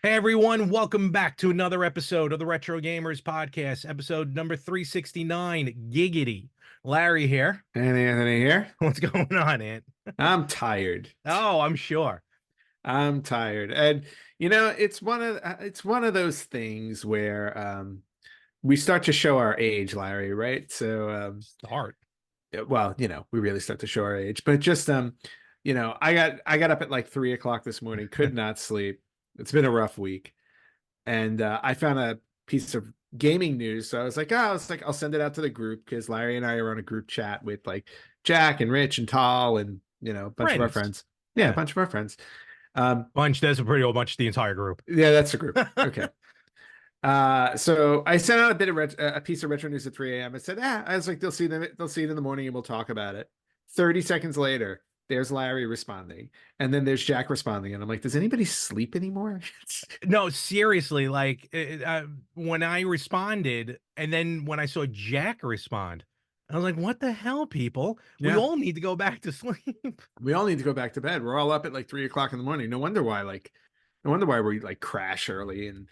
Hey everyone, welcome back to another episode of the Retro Gamers Podcast, episode number 369. Giggity. Larry here. And Anthony here. What's going on, Ant? I'm tired. Oh, I'm sure. I'm tired. And it's one of those things where we start to show our age, Larry, right? So Start. well, we really start to show our age. But just I got up at like 3 o'clock this morning, could not sleep. It's been a rough week. And I found a piece of gaming news. So I'll send it out to the group because Larry and I are on a group chat with like Jack and Rich and Tal and a bunch of our friends. Yeah, a bunch of our friends. Bunch, that's a pretty old bunch, the entire group. Yeah, that's a group. Okay. So I sent out a piece of retro news at 3 a.m. I said, I was like, they'll see it in the morning and we'll talk about it. 30 seconds later, there's Larry responding, and then there's Jack responding, and I'm like, does anybody sleep anymore? No, seriously, like when I responded, and then when I saw Jack respond, I was like, what the hell, people? We all need to go back to sleep. We all need to go back to bed. We're all up at like 3 o'clock in the morning. No wonder why we like crash early and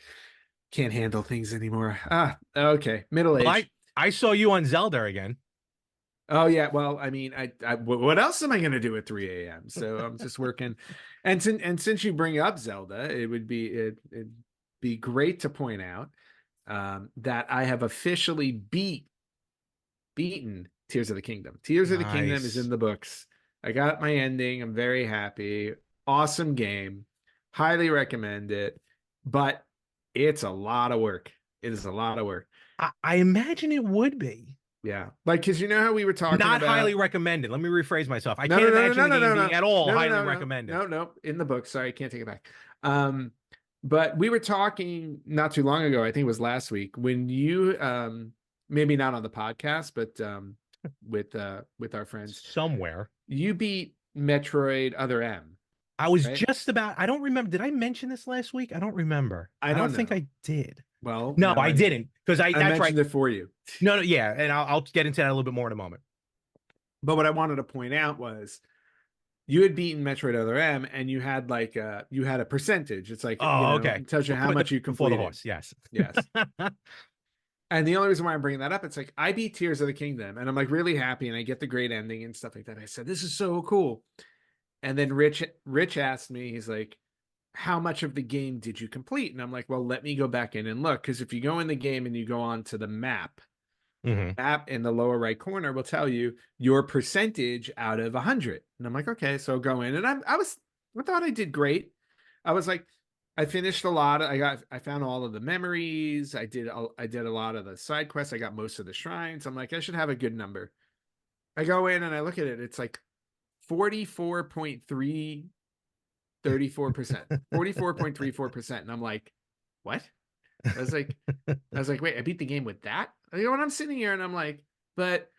can't handle things anymore. Okay. Middle age. Well, I saw you on Zelda again. Oh yeah. Well, I mean, what else am I going to do at 3 a.m.? So I'm just working. And since you bring up Zelda, it'd be great to point out that I have officially beaten Tears of the Kingdom. Tears of the Kingdom is in the books. I got my ending. I'm very happy. Awesome game. Highly recommend it. But it's a lot of work. It is a lot of work. I imagine it would be. Yeah, like because you know how we were talking not about highly recommended. Let me rephrase myself. I can't imagine the game being at all highly recommended. No, in the book. Sorry, I can't take it back. But we were talking not too long ago. I think it was last week when you maybe not on the podcast, but with our friends somewhere. You beat Metroid Other M. I was just about. I don't remember. Did I mention this last week? I don't remember. I don't think I did. Well, no, I didn't because I that's mentioned it for you. No, yeah, and I'll get into that a little bit more in a moment. But what I wanted to point out was you had beaten Metroid Other M, and you had like you had a percentage. It's like okay, it tells you how much you completed. For the horse, yes. And the only reason why I'm bringing that up, it's like I beat Tears of the Kingdom, and I'm like really happy, and I get the great ending and stuff like that. I said this is so cool, and then Rich asked me, he's like, how much of the game did you complete? And I'm like, well, let me go back in and look. Because if you go in the game and you go on to the map, map in the lower right corner will tell you your percentage out of 100. And I'm like, okay, so go in. And I thought I did great. I was like, I finished a lot. I found all of the memories. I did a lot of the side quests. I got most of the shrines. I'm like, I should have a good number. I go in and I look at it. It's like 44.34%, 44.34%. And I'm like, what? I was like, wait, I beat the game with that? When I'm sitting here and I'm like, but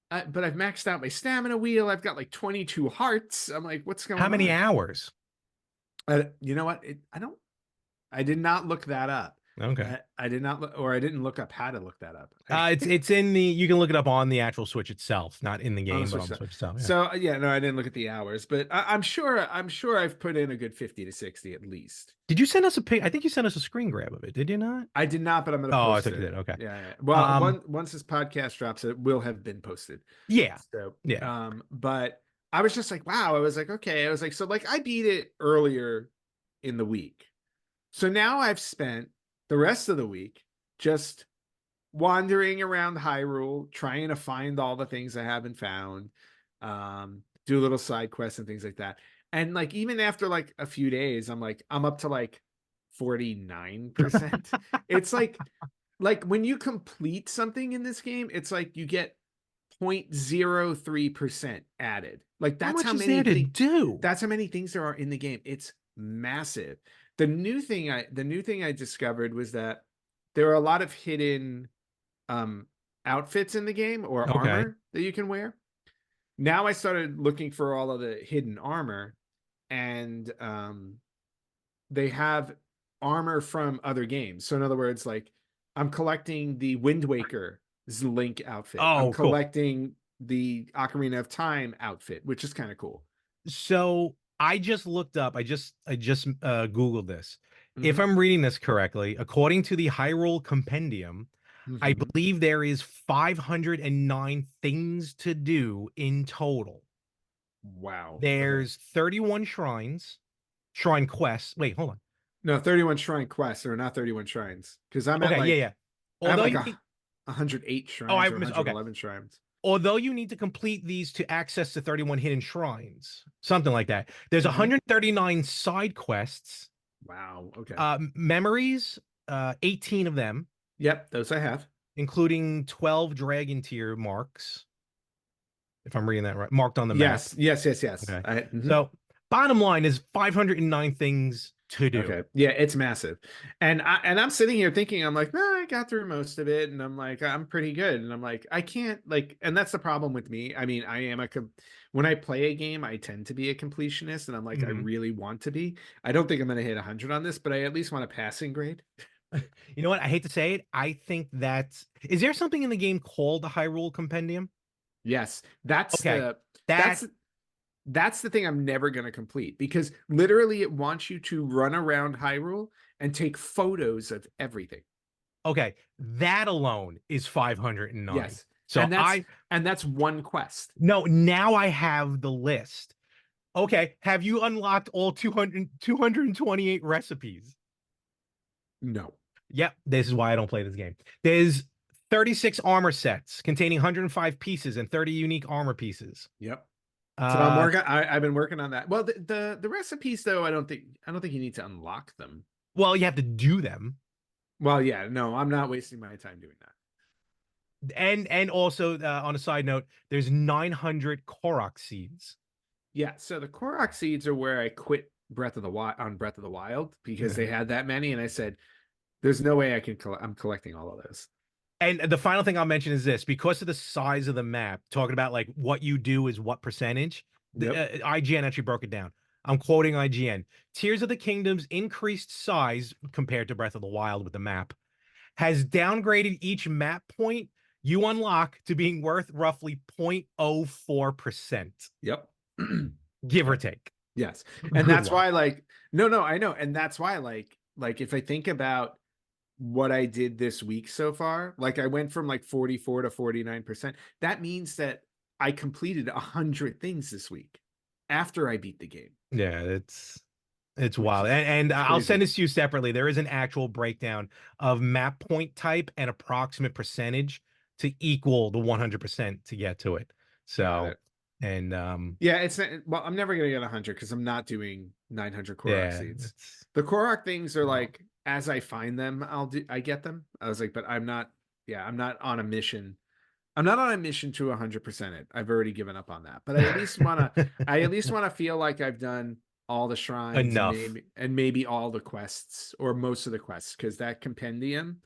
I've maxed out my stamina wheel. I've got like 22 hearts. I'm like, what's going on? How many hours? You know what? I did not look that up. Okay. I did not look, or I didn't look up how to look that up. It's in the, you can look it up on the actual Switch itself, not in the game, but on the Switch itself. Yeah. So no, I didn't look at the hours, but I'm sure I've put in a good 50 to 60 at least. Did you send us a pic? I think you sent us a screen grab of it. Did you not? I did not, but I'm going to post it. I think you did. Okay. Yeah. Well, once this podcast drops, it will have been posted. Yeah. So, yeah. But I was just like, wow. I was like, okay. I was like, so like I beat it earlier in the week. So now I've spent the rest of the week just wandering around Hyrule, trying to find all the things I haven't found, do little side quests and things like that. And like, even after like a few days, I'm up to like 49%. It's like when you complete something in this game, it's like you get 0.03% added. Like that's how many things do. That's how many things there are in the game. It's massive. The new thing I discovered was that there are a lot of hidden outfits in the game or armor that you can wear. Now I started looking for all of the hidden armor, and they have armor from other games. So in other words, like I'm collecting the Wind Waker's Link outfit. I'm collecting the Ocarina of Time outfit, which is kind of cool. So I just looked up, I just Googled this. If Hmm. I'm reading this correctly, according to the Hyrule Compendium, I Hmm. believe there is 509 things to do in total. Wow. Okay. There's 31 shrine quests. Wait, hold on. No, 31 shrine quests or not 31 shrines. Because Okay, yeah, yeah. I have Although like you a need, 108 oh, shrines I or miss. Okay, 111 shrines. although you need to complete these to access the 31 hidden shrines, something like that. There's Hmm. 139 side quests, Wow. Okay. memories, 18 of them, Yep, those I have. including 12 dragon tier marks, if I'm reading that right, marked on the map. Yes, yes, yes, yes. Okay. Mhm. So, bottom line is 509 things to do. Okay. Yeah, it's massive. And I'm sitting here thinking, I'm like, nah, I got through most of it. And I'm like, I'm pretty good. And I'm like, I can't like, and that's the problem with me. I mean, when I play a game, I tend to be a completionist, and I'm like, I Mhm. really want to be. I don't think I'm gonna hit 100 on this, but I at least want a passing grade. You know what? I hate to say it. I think that's. Is there something in the game called the Hyrule Compendium? Yes, Okay. That. that's that's the thing I'm never going to complete because literally it wants you to run around Hyrule and take photos of everything. Okay. That alone is 509. Yes. So I. And that's one quest. No, now I have the list. Okay. Have you unlocked all 228 recipes? No. Yep. This is why I don't play this game. There's 36 armor sets containing 105 pieces and 30 unique armor pieces. Yep. So Uh, I've been working on that. Well, the recipes though, I don't think you need to unlock them. well, you have to do them. Well, yeah, no, I'm not wasting my time doing that. And also on a side note, there's 900 Korok seeds. Yeah, so the Korok seeds are where I quit Breath of the Wild because they Yeah. had that many, and I said, "There's no way I can. I'm collecting all of those." And the final thing I'll mention is this: because of the size of the map, talking about like what you do is what percentage. Yep. The IGN actually broke it down. I'm quoting IGN: Tears of the Kingdom's increased size compared to Breath of the Wild with the map has downgraded each map point you unlock to being worth roughly 0.04%, Yep. give or Yep. take. Yes. And Good that's luck. why no, I know. And that's why like if I think about what I did this week so far, like I went from like 44 to 49%. That means that I completed 100 things this week after I beat the game, Yeah, it's which wild. is And it's I'll send crazy. this to you separately. There is an actual breakdown of map point type and approximate percentage to equal the 100% to get to it. Got So, it. and Yeah, well, I'm never gonna get 100 because I'm not doing 900 Korok yeah, seeds. it's The Korok things are wild. like as I find them, I get them. I was like, but I'm not. Yeah, I'm not on a mission. I'm not on a mission to 100% it. I've already given up on that. But I at least want to feel like I've done all the shrines and Enough. maybe all the quests or most of the quests because that compendium.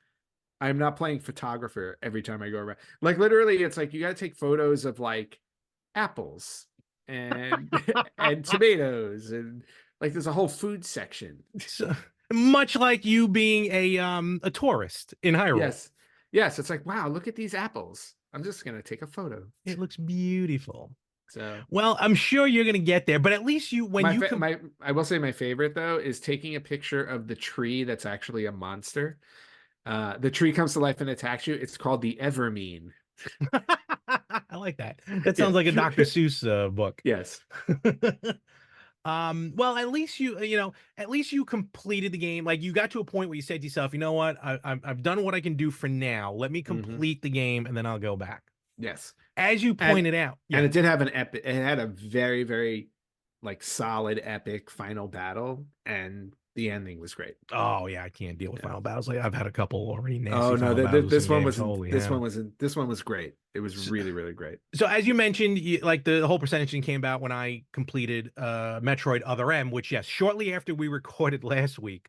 I'm not playing photographer every time I go around. Like literally, it's like you got to take photos of like apples and and tomatoes and like there's a whole food section. So, much like you being a tourist in Hyrule. Yes. Yes, it's like, wow, look at these apples. I'm just gonna take a photo. It looks beautiful. So Well, I'm sure you're gonna get there, but at least you when you can. my I will say my favorite though is taking a picture of the tree that's actually a monster. The tree comes to life and attacks you. It's called the Evermean. I like that. That Yeah. sounds like a Dr. Seuss book. Yes. Well, at least at least you completed the game. Like you got to a point where you said to yourself, you know what, I've done what I can do for now. Let me Hmm. complete the game and then I'll go back. Yes. As you And pointed out, and yeah. it did have an epic. It had a very very like solid epic final battle, and the ending was great. Oh yeah, I can't deal with Yeah. final battles. Like I've had a couple already nasty Oh no, final battles with some this one games. wasn't. Holy This one hell. wasn't. This one was great. It was really really great. So as you mentioned, like the whole percentage thing came about when I completed Metroid Other M, which yes, shortly after we recorded last week,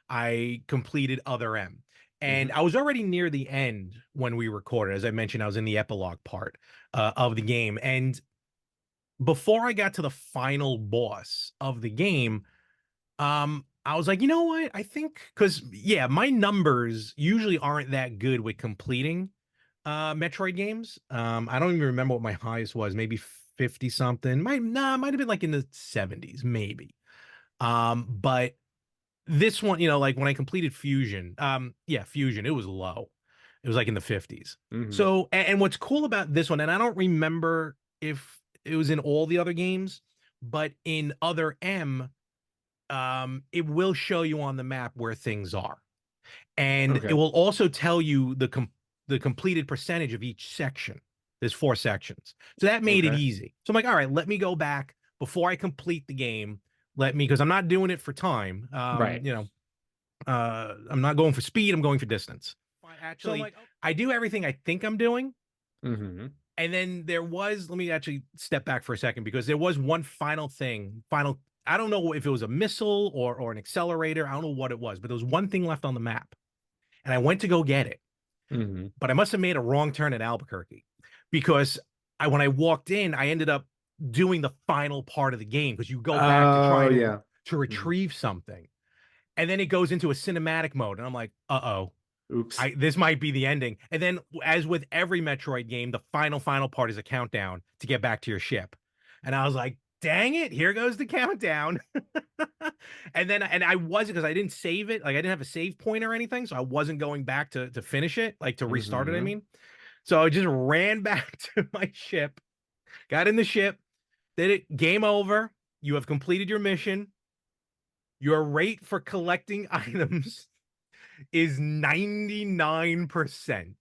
I completed Other M. And Hmm. I was already near the end when we recorded. As I mentioned, I was in the epilogue part of the game. And before I got to the final boss of the game, I was like, you know what? I think because yeah, my numbers usually aren't that good with completing. Metroid games. I don't even remember what my highest was. Maybe 50 something. Might have been like in the 70s, maybe. But this one, like when I completed Fusion, yeah, Fusion, it was low. It was like in the 50s. Hmm. So, and what's cool about this one, and I don't remember if it was in all the other games, but in other M, it will show you on the map where things are. And it Okay. will also tell you the completed percentage of each section. There's 4 sections. So that made it Okay. easy. So I'm like, all right, let me go back before I complete the game. Let me, because I'm not doing it for time. Right. I'm not going for speed, I'm going for distance. So I'm Actually, like, oh. I do everything I think I'm doing. Hmm. And then let me actually step back for a second because there was one final, I don't know if it was a missile or an accelerator. I don't know what it was, but there was one thing left on the map. And I went to go get it, Hmm. but I must have made a wrong turn at Albuquerque because when I walked in, I ended up doing the final part of the game because you go back to Oh try yeah. to Hmm. retrieve something. And then it goes into a cinematic mode. And I'm like, uh-oh. Oops. This might be the ending. And then, as with every Metroid game, the final part is a countdown to get back to your ship. And I was like, dang it, here goes the countdown. And I wasn't, because I didn't save it. Like, I didn't have a save point or anything. So I wasn't going back to finish it, like to restart it, I Hmm. mean. So I just ran back to my ship, got in the ship, did it, game over. You have completed your mission. Your rate for collecting items is 99%.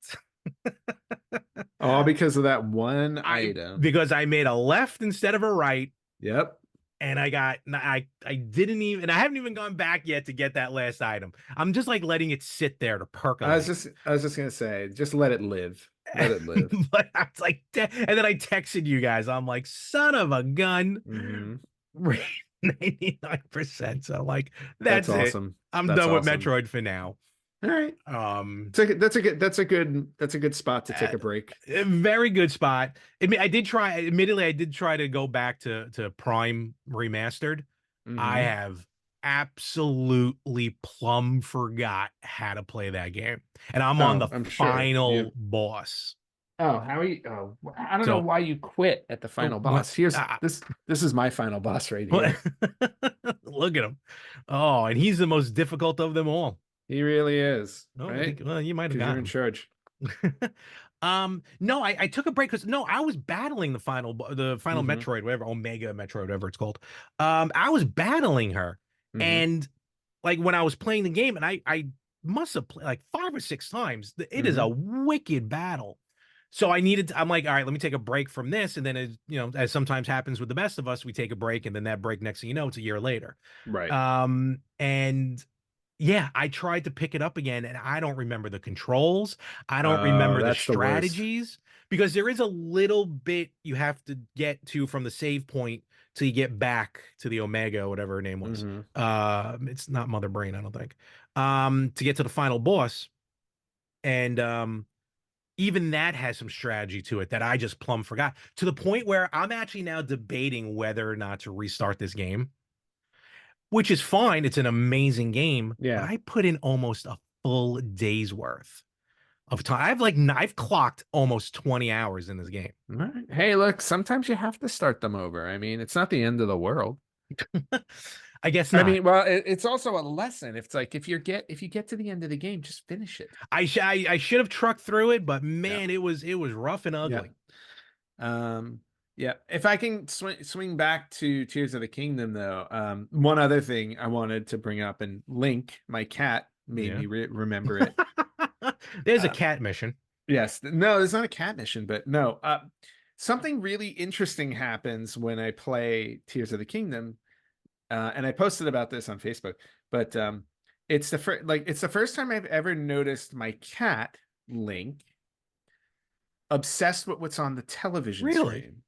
All because of that one I item. Because I made a left instead of a right, Yep. and I didn't even, and I haven't even gone back yet to get that last item. I'm just like letting it sit there to percolate. I was just gonna say, just let it live. Let it live. But I was like, and then I texted you guys. I'm like, son of a gun, Hmm. 99%. So I'm like, That's that's it. awesome. I'm That's done with awesome. Metroid for now. All right. Um, That's a good spot to take Uh, a break. a very good spot. Admittedly, I did try to go back to Prime Remastered. I Hmm. have absolutely plumb forgot how to play that game. And I'm on Oh, the I'm sure. final You. boss. Oh, how are you? Oh, I don't know So, why you quit at the final what? boss. Here's this. This is my final boss right What? here. Look at him. Oh, and he's the most difficult of them all. He really is, Oh, I think, right? well, you might have Because you're got in him. charge. No, I took a break because no, I was battling the final Hmm. Metroid, whatever, Omega Metroid, whatever it's called. I was battling her, Hmm. and like when I was playing the game, and I must have played like 5 or 6 times. It is a Hmm. wicked battle. So I'm like, all right, let me take a break from this, and then as sometimes happens with the best of us, we take a break, and then that break, next thing you know, it's a year later. Right. And yeah, I tried to pick it up again and I don't remember the controls. I don't Oh, remember the that's the worst. strategies because there is a little bit you have to get to from the save point till you get back to the Omega, whatever her name was. Hmm. It's not Mother Brain, I don't think. To get to the final boss. And even that has some strategy to it that I just plumb forgot to the point where I'm actually now debating whether or not to restart this game, which is fine. It's an amazing game, but Yeah. I put in almost a full day's worth of time. I've clocked almost 20 hours in this game. All right. Hey, look, sometimes you have to start them over. I mean, it's not the end of the world. I guess I not. mean, well, it's also a lesson. It's like if you get to the end of the game, just finish it. I should have trucked through it, but Yeah. man, it was rough and Yeah. ugly. Um, yeah. If I can swing back to Tears of the Kingdom, though, one other thing I wanted to bring up, and Link, my cat, made Yeah. me remember it. There's a Uh, cat mission. yes. No, it's not a cat mission, but no. Something really interesting happens when I play Tears of the Kingdom, and I posted about this on Facebook. But it's the first time I've ever noticed my cat Link obsessed with what's on the television Really? screen.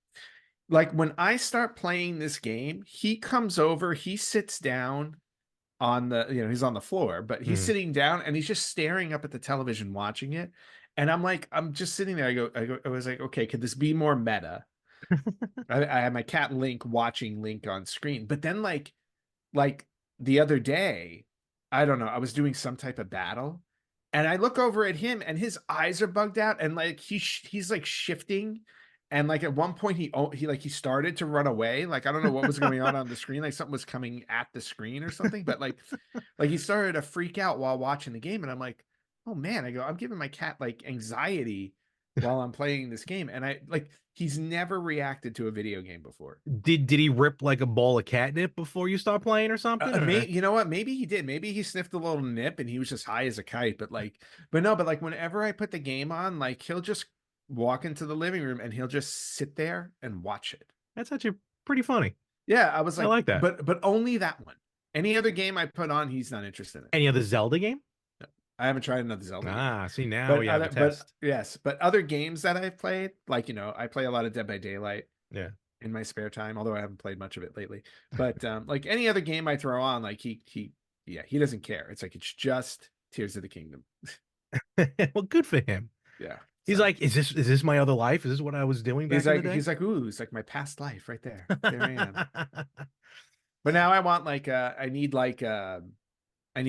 Like when I start playing this game, he comes over, he sits down on he's on the floor, but he's Mhm. sitting down and he's just staring up at the television watching it. And I'm just sitting there. I was like, okay, could this be more meta? I had my cat Link watching Link on screen, but then like the other day, I don't know, I was doing some type of battle And I look over at him, and his eyes are bugged out, and like he's like shifting, and like at one point he started to run away. Like I don't know what was going on the screen, like something was coming at the screen or something. But like he started to freak out while watching the game, and I'm like, oh man, I go, I'm giving my cat like anxiety while I'm playing this game, and I like he's never reacted to a video game before. Did he rip like a bowl of catnip before you start playing or something? Or You know what? Maybe he did. Maybe he sniffed a little nip and he was just high as a kite. But no, but like whenever I put the game on, like he'll just walk into the living room and he'll just sit there and watch it. that's actually pretty funny. Yeah, I was I like, like that. but only that one. Any other game I put on, he's not interested in. Any other Zelda game? No, I haven't tried another Zelda game. Ah, see now we have a But test. yes, but other games that I've played, like I play a lot of Dead by Daylight Yeah. in my spare time, although I haven't played much of it lately. But like any other game I throw on, like he doesn't care. It's like it's just Tears of the Kingdom. Well, good for him. Yeah. He's So like, is this my other life? Is this what I was doing back in the day? ooh, it's like my past life right there. There I am. But now I want I need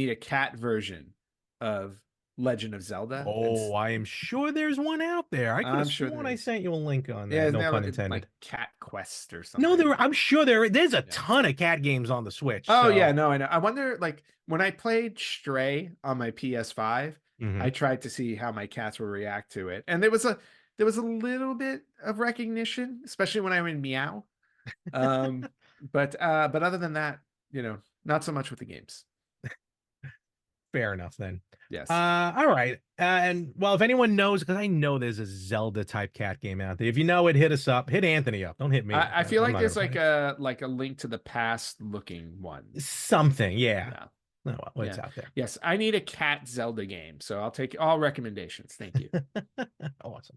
a cat version of Legend of Zelda. Oh, I am sure there's one out there. I could have I'm sure sworn there I is. sent you a link on Yeah, that. isn't No there pun like intended. Cat Quest or No, something? I'm sure there's a Yeah. ton of cat games on the Switch. Oh So yeah, no, I know. I wonder, like when I played Stray on my PS5, I Mhm. tried to see how my cats would react to it, and there was a little bit of recognition, especially when I went meow. Um, but other than that, not so much with the games. Fair enough then. Yes, All right. And well, if anyone knows, because I know there's a Zelda type cat game out there. If you know it, hit us up. Hit Anthony up. Don't hit me. I feel I'm like not gonna there's play like a Link to the Past looking one. it. Something. Yeah. Yeah, Oh, well, it's yeah, out there. yes. I need a cat Zelda game, so I'll take all recommendations. Thank you. Awesome.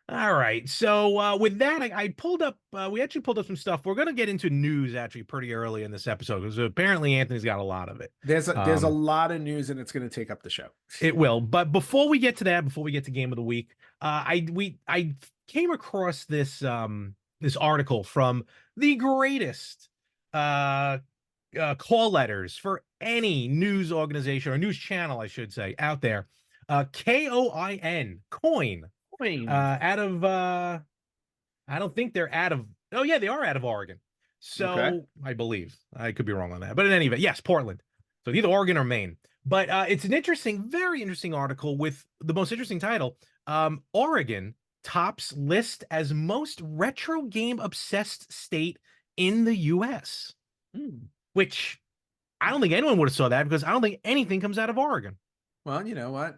All right. So with that, I pulled up. We actually pulled up some stuff. We're going to get into news actually pretty early in this episode because apparently Anthony's got a lot of it. There's a lot of news, and it's going to take up the show. It will. But before we get to that, before we get to game of the week, I came across this article from the greatest uh call letters for any news organization or news channel, I should say, out there. Coin. Wayne. Out of I don't think they're out of. Oh yeah, they are out of Oregon. Okay. So I believe I could be wrong on that, but in any event, yes, Portland. So either Oregon or Maine. But it's an interesting, very interesting article with the most interesting title. Oregon tops list as most retro game obsessed state in the U.S. Hmm. Which I don't think anyone would have saw that because I don't think anything comes out of Oregon. Well, you know what?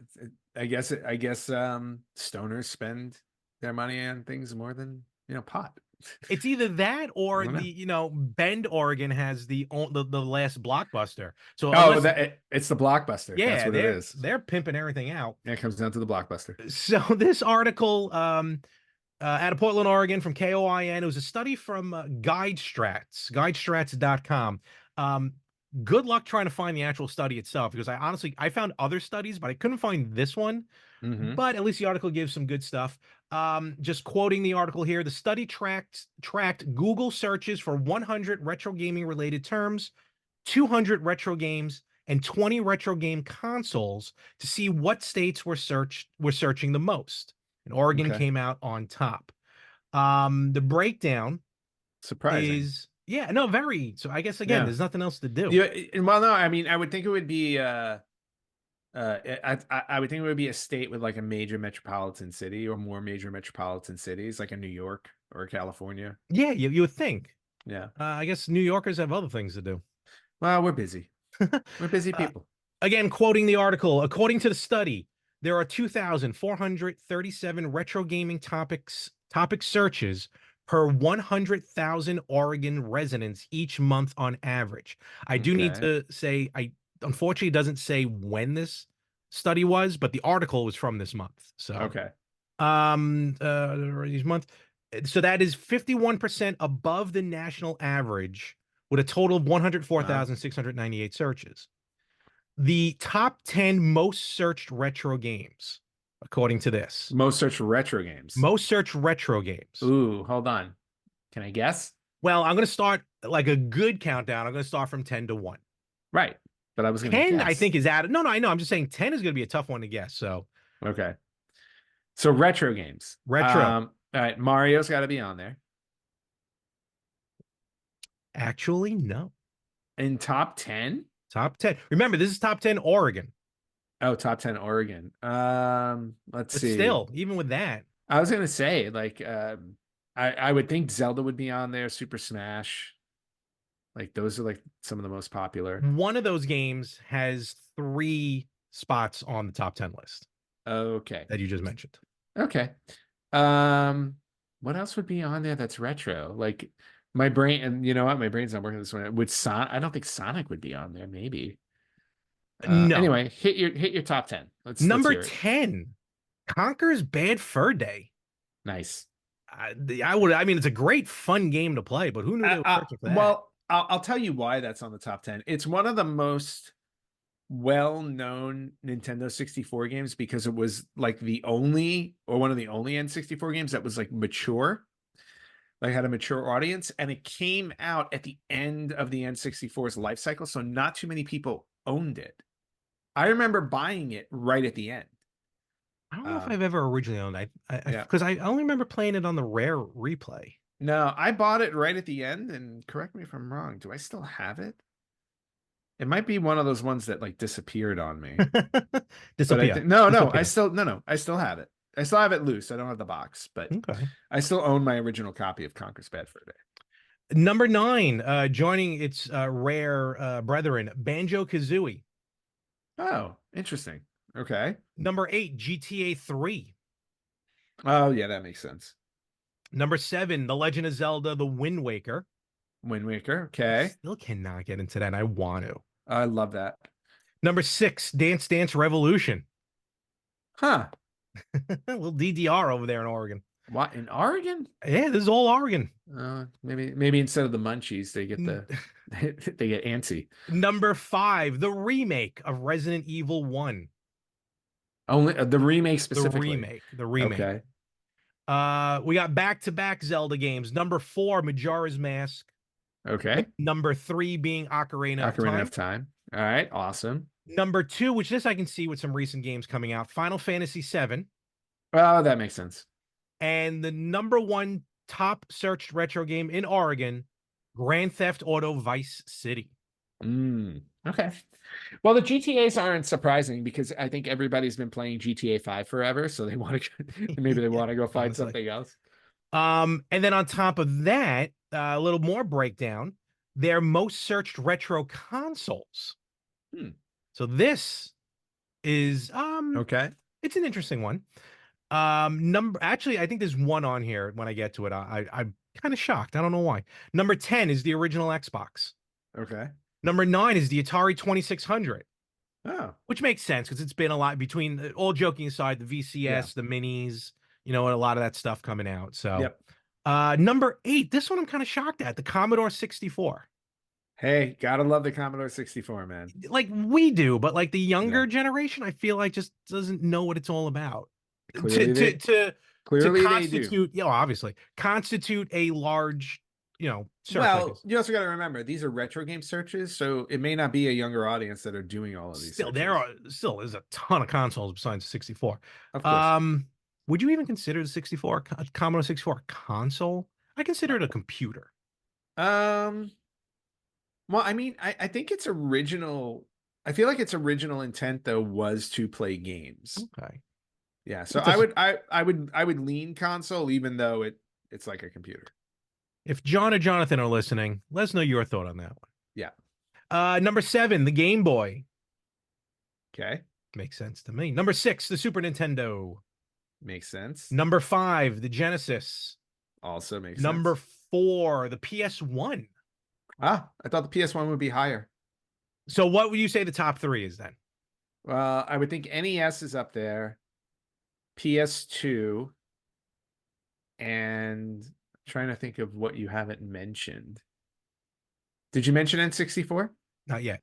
I guess stoners spend their money on things more than pot. It's either that I or don't know. Bend, Oregon has the last blockbuster. So Oh, unless it's the blockbuster. That's yeah, what it they're is. they're pimping everything out. Yeah, it comes down to the blockbuster. So this article out of Portland, Oregon from KOIN, it was a study from guidestrats.com. Good luck trying to find the actual study itself because I found other studies, but I couldn't find this one. Mm-hmm. But at least the article gives some good stuff. Just quoting the article here, the study tracked Google searches for 100 retro gaming related terms, 200 retro games, and 20 retro game consoles to see what states were searching the most. And Oregon Okay. came out on top. The breakdown Surprising. is yeah, no, very. So I guess again, Yeah. there's nothing else to do. Yeah. Well, no, I mean, I would think it would be I would think it would be a state with like a major metropolitan city or more major metropolitan cities, like a New York or a California. Yeah, you would think. Yeah. I guess New Yorkers have other things to do. Well, we're busy. We're busy Uh, people. Again, quoting the article, according to the study, there are 2,437 retro gaming topic searches per 100,000 Oregon residents each month on average. I do need Okay. to say, I unfortunately doesn't say when this study was, but the article was from this month. So, Okay. each month. So that is 51% above the national average with a total of Wow. 104,698 searches. The top 10 most searched retro games, according to this. Most search retro games. Most searched retro games. Ooh, hold on. Can I guess? Well, I'm going to start like a good countdown. I'm going to start from 10 to 1. Right. but I was going to 10, I guess. think, is added. No, I know. I'm just saying 10 is going to be a tough one to guess. So Okay. So retro games. retro. All right, Mario's got to be on there. Actually, no. In top 10? Top 10. Remember, this is top 10 Oregon. Oh, top 10 Oregon. Let's But see. still, even with that, I was gonna say, like, I would think Zelda would be on there, Super Smash. Like those are like some of the most popular. one of those games has 3 spots on the top 10 list Okay. that you just mentioned. Okay. Um, what else would be on there that's retro? Like my brain, and you know what? My brain's not working this one. Would I don't think Sonic would be on there, maybe. No. Anyway, hit your top 10. Let's Number hear it. 10, Conker's Bad Fur Day. Nice. I mean, it's a great fun game to play, but who knew they were searching for that? Well, I'll tell you why that's on the top 10. It's one of the most well-known Nintendo 64 games because it was like the only or one of the only N64 games that was like mature, like had a mature audience, and it came out at the end of the N64's life cycle, so not too many people owned it. I remember buying it right at the end. I don't know if I've ever originally owned it. Yeah. Because I only remember playing it on the Rare replay. No, I bought it right at the end, and correct me if I'm wrong. Do I still have it? It might be one of those ones that like disappeared on me. But I Disappear. think no, Disappear. I still have it. I still have it loose. I don't have the box, but Okay. I still own my original copy of Conker's Bad Fur Day. Number 9, joining its rare brethren, Banjo Kazooie. Oh, interesting. Okay. Number 8, GTA 3. Oh, yeah, that makes sense. Number 7, The Legend of Zelda: The Wind Waker. Wind Waker. I Okay. still cannot get into that. And I want to. I love that. Number 6, Dance Dance Revolution. Huh. A little DDR over there in Oregon. What, in Oregon? Yeah, this is all Oregon. Maybe instead of the munchies, they get they get antsy. Number 5, the remake of Resident Evil 1. Only the remake The specifically. remake. The remake. Okay. We got back-to-back Zelda games. Number 4, Majora's Mask. Okay. Number 3 being Ocarina of Ocarina Time. of Time. All right. Awesome. Number 2, which this I can see with some recent games coming out, Final Fantasy VII. Oh, that makes sense. And the number 1 top searched retro game in Oregon, Grand Theft Auto Vice City. Okay. Well, the GTAs aren't surprising because I think everybody's been playing GTA 5 forever, so they want to maybe they want to go find Honestly. something else. And then on top of that, a little more breakdown, their most searched retro consoles. So this is Okay. it's an interesting one. Actually, I think there's one on here when I get to it. I'm kind of shocked. I don't know why. Number 10 is the original Xbox. Okay. Number 9 is the Atari 2600. Oh. Which makes sense because it's been a lot between, all joking aside, the VCS, the minis, and a lot of that stuff coming out. So, Yep. Number 8, this one I'm kind of shocked at, the Commodore 64. Hey, gotta love the Commodore 64, man. Like we do, but like the younger Yeah. generation, I feel like just doesn't know what it's all about. Clearly To Clearly they constitute, obviously constitute a large, search. Well, you also got to remember these are retro game searches, so it may not be a younger audience that are doing all of these. Still, searches. there's a ton of consoles besides the 64. Of course. Would you even consider the Commodore 64 a console? I consider it a computer. Well, I mean, I think its original, I feel like its original intent though was to play games. Okay. Yeah, so I would lean console even though it's like a computer. If John or Jonathan are listening, let us know your thought on that one. Yeah. Number 7, the Game Boy. Okay. Makes sense to me. Number 6, the Super Nintendo. Makes sense. Number 5, the Genesis. Also makes Number sense. 4, the PS1. Ah, I thought the PS1 would be higher. So what would you say the top 3 is then? Well, I would think NES is up there, PS2, and I'm trying to think of what you haven't mentioned. Did you mention N64? Not yet.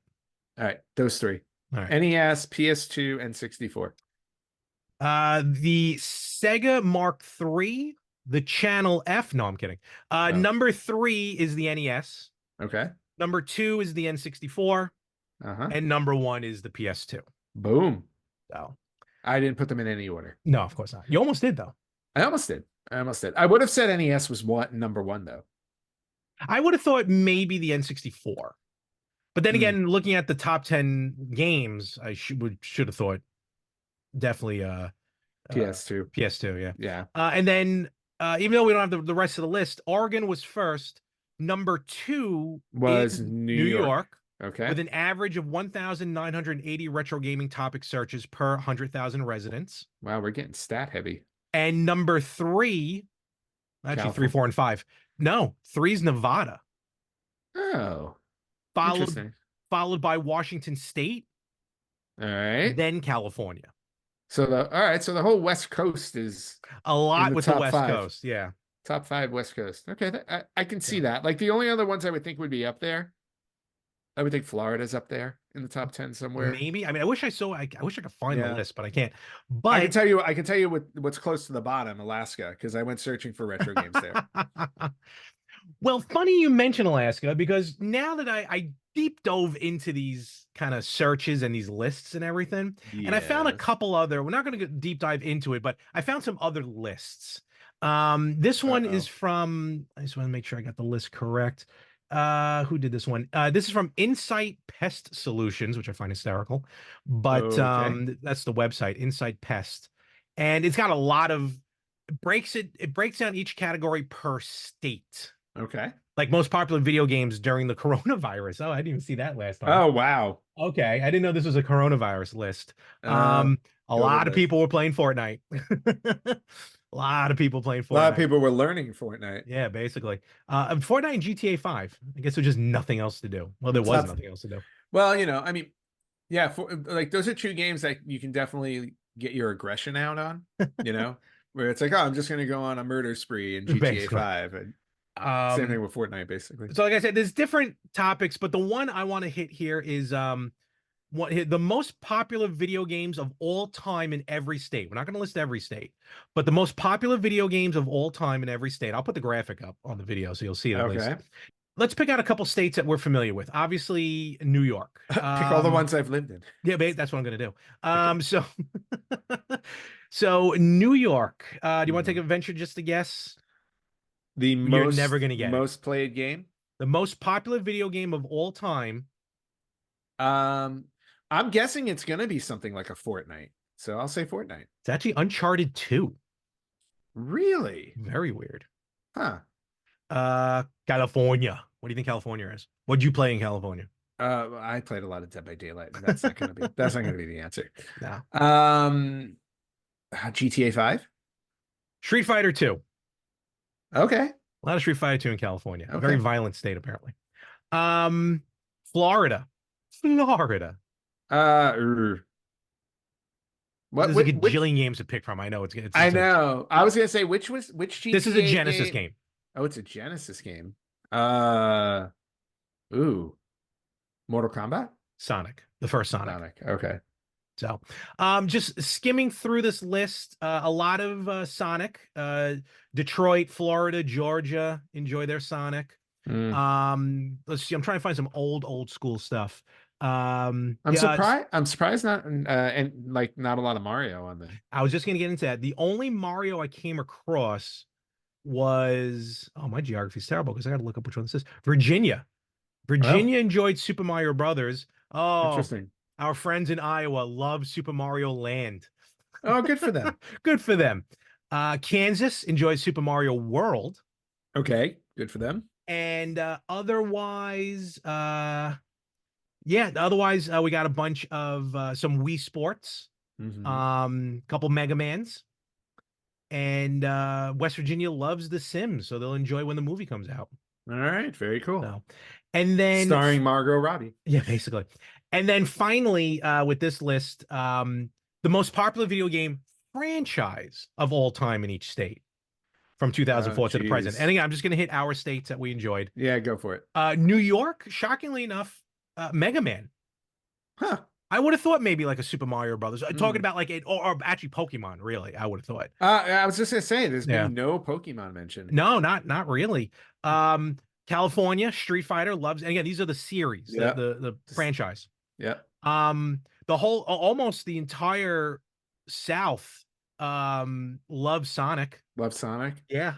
All right, those 3. All right. NES, PS2, and 64. The Sega Mark III, the Channel F. No, I'm kidding. Number 3 is the NES. Okay. Number 2 is the N64. Uh-huh. and number one is the PS2. Boom. So I didn't put them in any order. no, of course not. You almost did though. I almost did. I almost did. I would have said NES was number one though. I would have thought maybe the N64. But then Mm, again, looking at the top 10 games, I should have thought definitely PS2. PS2, yeah. Yeah. And then even though we don't have the rest of the list, Oregon was first. Number two Was is New New York. York Okay. with an average of 1,980 retro gaming topic searches per 100,000 residents. Wow, we're getting stat heavy. And number three, actually three, California. 4, and 5. No, three's Nevada, Oh, followed interesting. followed by Washington State, All right. then California. So the whole West Coast is A in lot the with the top West five. Coast, yeah. Top five West Coast. Okay, I can see So that. Like the only other ones I would think would be up there. I would think Florida's up there in the top 10 somewhere. maybe. I mean, I wish I could find the Yeah. list, but I can't. I can But tell you what's close to the bottom, Alaska, because I went searching for retro games there. well, funny you mention Alaska because now that I deep dove into these kind of searches and these lists and everything, and I found a Yes. couple other, we're not going to deep dive into it, but I found some other lists. This one is Uh-oh. from, I just want to make sure I got the list correct. Who did this one? This is from Insight Pest Solutions, which I find hysterical, but Okay. that's the website, Insight Pest. And it's got a lot of it breaks down each category per state. Okay. Like most popular video games during the coronavirus. Oh, I didn't even see that last time. Oh wow. Okay, I didn't know this was a coronavirus list. Uh, A COVID lot of list. people were playing Fortnite. A lot of people playing A lot of Fortnite. people were learning Fortnite. Yeah, basically. Fortnite and GTA 5. I guess there's just nothing else to do. Well, there was Top, nothing else to do. well, I mean, yeah, like those are two games that you can definitely get your aggression out on, where it's like, oh, I'm just gonna go on a murder spree in GTA Basically. 5. And same thing Um, with Fortnite, basically. so like I said, there's different topics, but the one I want to hit here is what the most popular video games of all time in every state. We're not going to list every state, but the most popular video games of all time in every state. I'll put the graphic up on the video so you'll see it at least. Okay. Let's pick out a couple states that we're familiar with. Obviously, New York. Pick all the ones I've lived in. Yeah, that's what I'm going to do. So, so New York. Do you want to take a venture just to guess? The You're never going to get it. most played game. The most popular video game of all time. I'm guessing it's gonna be something like a Fortnite. So I'll say Fortnite. It's actually Uncharted 2. Really? Very weird. Huh. California. What do you think California is? What'd you play in California? I played a lot of Dead by Daylight, but that's not gonna be the answer. No. GTA 5. Street Fighter 2. Okay. A lot of Street Fighter 2 in California. A Okay. very violent state, apparently. Florida. Florida. What? There's like a jillion games to pick from. I know it's I know. I was gonna say which GTA this is a Genesis game. Oh, it's a Genesis game. Ooh, Mortal Kombat. Sonic, the first Sonic. Okay. So, just skimming through this list, a lot of Sonic. Detroit, Florida, Georgia enjoy their Sonic. Let's see. I'm trying to find some old school stuff. I'm surprised not and like not a lot of Mario on there. I was just gonna get into that. The only Mario I came across was my geography's terrible because I got to look up which one this is. Virginia. Virginia enjoyed Super Mario Brothers. Oh, interesting. our friends in Iowa love Super Mario Land. Oh, good for them. Good for them. Kansas enjoys Super Mario World. Okay, good for them. And otherwise, otherwise we got a bunch of some Wii Sports, couple Mega Mans, and West Virginia loves The Sims, so they'll enjoy when the movie comes out. All right, very cool. So, and then starring Margot Robbie. Yeah, basically. And then finally, with this list, the most popular video game franchise of all time in each state from 2004 to the present. And again, I'm just going to hit our states that we enjoyed. Yeah, go for it. New York, shockingly enough, Mega Man. Huh. I would have thought maybe like a Super Mario Brothers. Talking about like or actually Pokemon, really, I would have thought. I was just going to say, there's been no Pokemon mentioned. No, not really. California, Street Fighter loves, and again, these are the series, the franchise. Yep. The whole almost the entire South loves Sonic. Love Sonic. Yeah.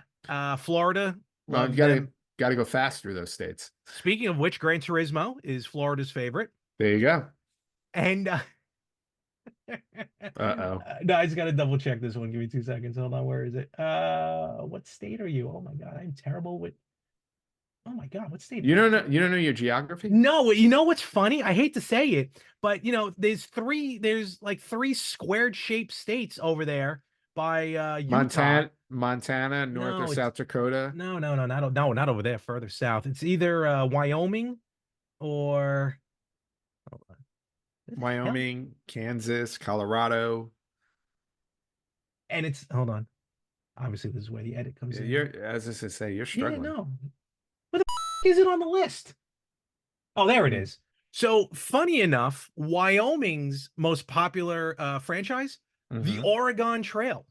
Florida Well, you loves them. gotta go fast through those states. Speaking of which, Gran Turismo is Florida's favorite. There you go. And Uh-oh. no, I just gotta double check this one. Give me 2 seconds. Hold on. Where is it? What state are you? Oh my God, I'm terrible with. Oh my God, what state? You don't know your geography? No, you know what's funny? I hate to say it, but there's like three squared shaped states over there by Utah. Montana, North or No, it's South Dakota, not over there, further south. It's either Wyoming or hold on. Where the hell? Wyoming, Kansas, Colorado. And it's hold on. Obviously, this is where the edit comes Yeah, in. as I say, you're Yeah, struggling. no. Where the is it on the list? Oh, there it is. So funny enough, Wyoming's most popular franchise, the Mhm. Oregon Trail,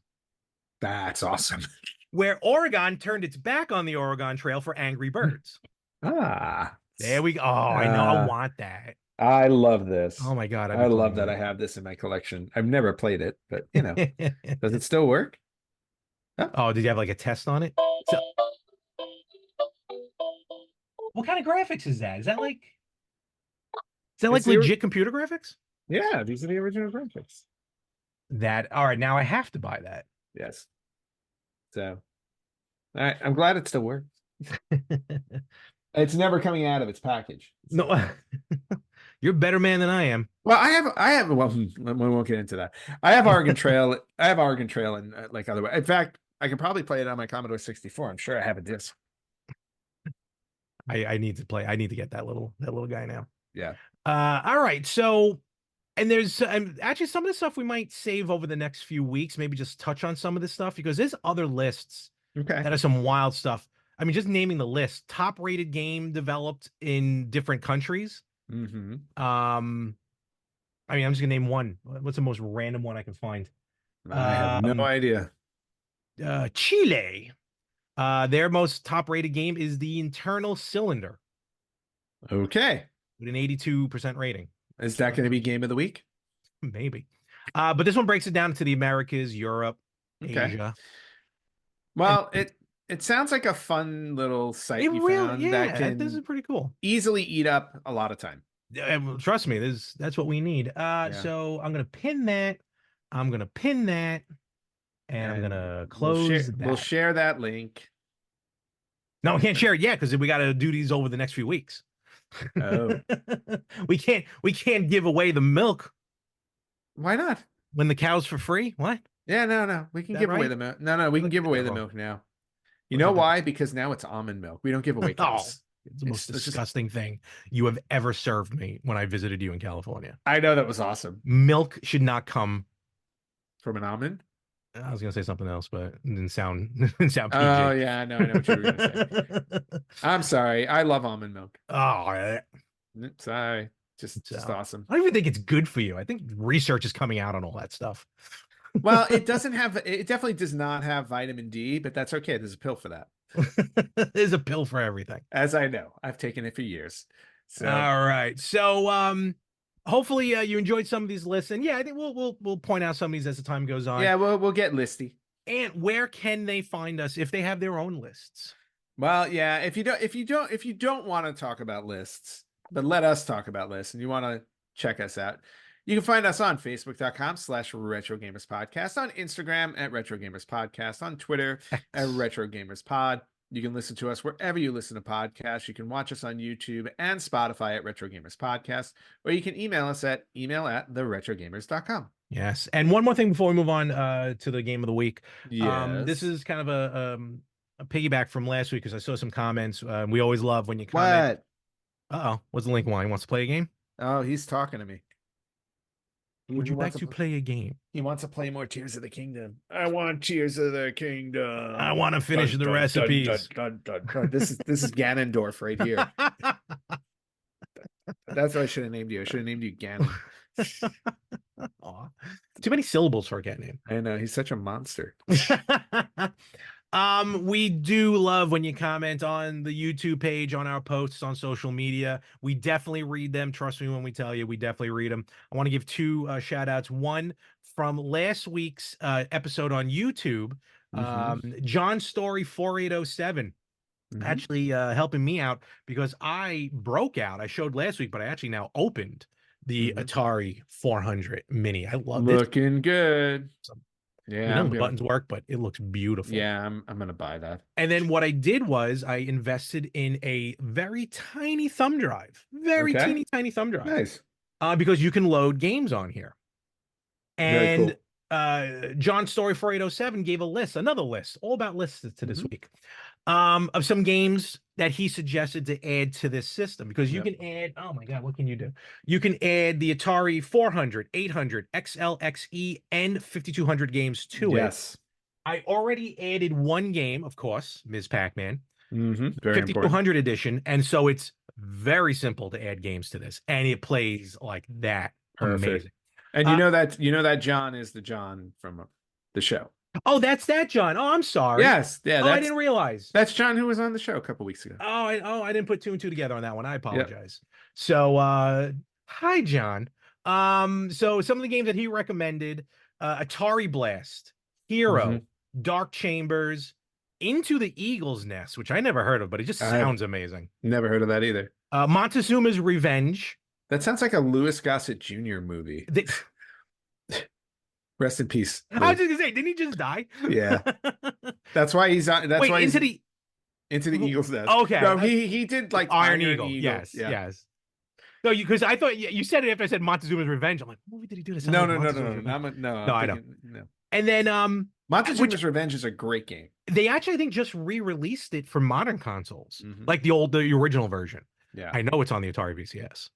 That's awesome. where Oregon turned its back on the Oregon Trail for Angry Birds. Ah, There we go. Oh, I know. I uh, want that. I love this. Oh my God, I'd I be love playing that I have that. this in my collection. I've never played it, but does it still work? Oh, Oh, did you have like a test on it? So, what kind of graphics is that? Is that it's like the legit computer graphics? yeah, these are the original graphics. That all right, now I have to buy that. Yes. So I'm glad it still works. It's never coming out of its package. So. No, you're a better man than I am. Well, well, we won't get into that. I have Oregon Trail. I have Oregon Trail and like other way. In fact, I can probably play it on my Commodore 64. I'm sure I have a disc. I need to play. I need to get that little guy now. Yeah. All right. So, and there's actually some of the stuff we might save over the next few weeks. Maybe just touch on some of this stuff because there's other lists Okay. that are some wild stuff. I mean, just naming the list: top rated game developed in different countries. Mm-hmm. I mean, I'm just gonna name one. What's the most random one I can find? I have no Um, idea. Chile. Their most top rated game is the Internal Cylinder Okay. with an 82% rating. Is that going to be game of the week? Maybe. But this one breaks it down to the Americas, Europe, Okay. Asia. And Well, it sounds like a fun little it site you really, found that yeah, this is can pretty cool. easily eat up a lot of time. Trust me, that's what we need. Yeah. So I'm gonna pin that. I'm gonna pin that, and I'm And gonna close we'll that. share that link. No, we can't share it yet because we got to do these over the next few weeks. Oh, we can't give away the milk why not? when the cow's for free. What? Yeah, no. We can That give away right? the milk. No, we can give Get away that the wrong. milk now. You Let's know get that. why? Because now it's almond milk. We don't give away Oh, cows. it's the most It's just disgusting thing you have ever served me when I visited you in California. I know that was awesome. Milk should not come. From an almond? I was gonna say something else, but it didn't sound didn't sound Oh PG. yeah, I know what you were gonna say. I'm sorry. I love almond milk. Oh, Sorry. Just so awesome. I don't even think it's good for you. I think research is coming out on all that stuff. Well, it definitely does not have vitamin D, but that's okay. There's a pill for that. There's a pill for everything. As I know. I've taken it for years. So All right. So hopefully you enjoyed some of these lists. And yeah, I think we'll point out some of these as the time goes on. yeah, we'll get listy. And where can they find us if they have their own lists? Well, yeah, if you don't want to talk about lists, but let us talk about lists and you want to check us out, you can find us on Facebook.com/RetroGamersPodcast, on Instagram at RetroGamersPodcast, on Twitter at X. RetroGamersPod. You can listen to us wherever you listen to podcasts. You can watch us on YouTube and Spotify at Retro Gamers Podcast, or you can email us at email@theretrogamers.com. Yes. And one more thing before we move on to the game of the week. Yes. This is kind of a piggyback from last week because I saw some comments. We always love when you comment. What? Uh-oh. What's the link one? He wants to play a game? Oh, he's talking to me. Would you like to play a game? He wants to play more Tears of the Kingdom. I want Tears of the Kingdom. I want to finish the recipes. This is Ganondorf right here. That's what I should have named you. I should have named you Ganon. Aw. Too many syllables for a cat name. I know he's such a monster. We do love when you comment on the YouTube page, on our posts on social media. We definitely read them. Trust me when we tell you, we definitely read them. I want to give two shout outs. One from last week's episode on YouTube, Mm-hmm. John Story 4807 Mm-hmm. actually helping me out because I broke out. I showed last week, but I actually now opened the Mm-hmm. Atari 400 Mini. I love this. Looking good. You Yeah, know, I'm the gonna. buttons work, but it looks beautiful. Yeah, I'm gonna buy that. And then what I did was I invested in a very tiny thumb drive, very Okay. teeny tiny thumb drive, Nice. because you can load games on here. Very And cool. John Story 4807 gave a list, another list, all about lists to this Mm-hmm. week, of some games that he suggested to add to this system because you Yep. can add, oh my God, what can you do? You can add the Atari 400, 800, XLXE, and 5200 games to it. Yes. I already added one game, of course, Ms. Pac-Man, Mm-hmm. Very important. 5200 edition, and so it's very simple to add games to this, and it plays like that. Perfect. Amazing. And Uh, you know that John is the John from the show. oh, that's that, John. Oh, I'm sorry. Yes. Yeah, Oh, I didn't realize. that's John who was on the show a couple weeks ago. I didn't put two and two together on that one. I Yep. apologize. So, hi, John. So some of the games that he recommended, Atari Blast, Mm-hmm. Hero, Dark Chambers, Into the Eagle's Nest, which I never heard of, but it just I've sounds amazing. never heard of that either. Montezuma's Revenge. That sounds like a Louis Gossett Jr. movie. They, Rest in peace, I was Lou. just gonna say, didn't he just die? Yeah. That's why he's on. That's Wait, why into he's the into the Eagle's Nest. okay, No, he did like Iron Iron Eagle. Eagle. Yes, Yeah. yes. No, you because I thought you said it after I said Montezuma's Revenge. I'm like, what movie did he do that sounded like Montezuma's Revenge? No, No, I'm I know. thinking no. And then which Montezuma's Revenge is a great game. they actually I think just re-released it for modern consoles, Mm-hmm. like the original version. Yeah. I know it's on the Atari VCS.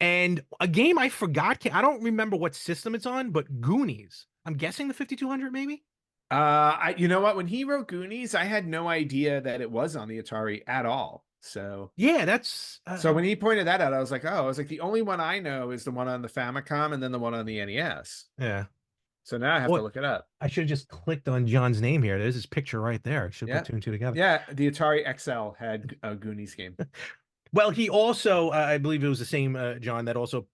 And a game I forgot, I don't remember what system it's on, but Goonies. I'm guessing the 5200 maybe. You know what? When he wrote Goonies, I had no idea that it was on the Atari at all. So Yeah, that's so when he pointed that out, I was like, oh, I was like, the only one I know is the one on the Famicom and then the one on the NES. yeah. So now I have to What look it up. I should have just clicked on John's name here. There's his picture right there. I should put Yeah. two and two together. Yeah, the Atari XL had a Goonies game. Well, he also, I believe it was the same John that also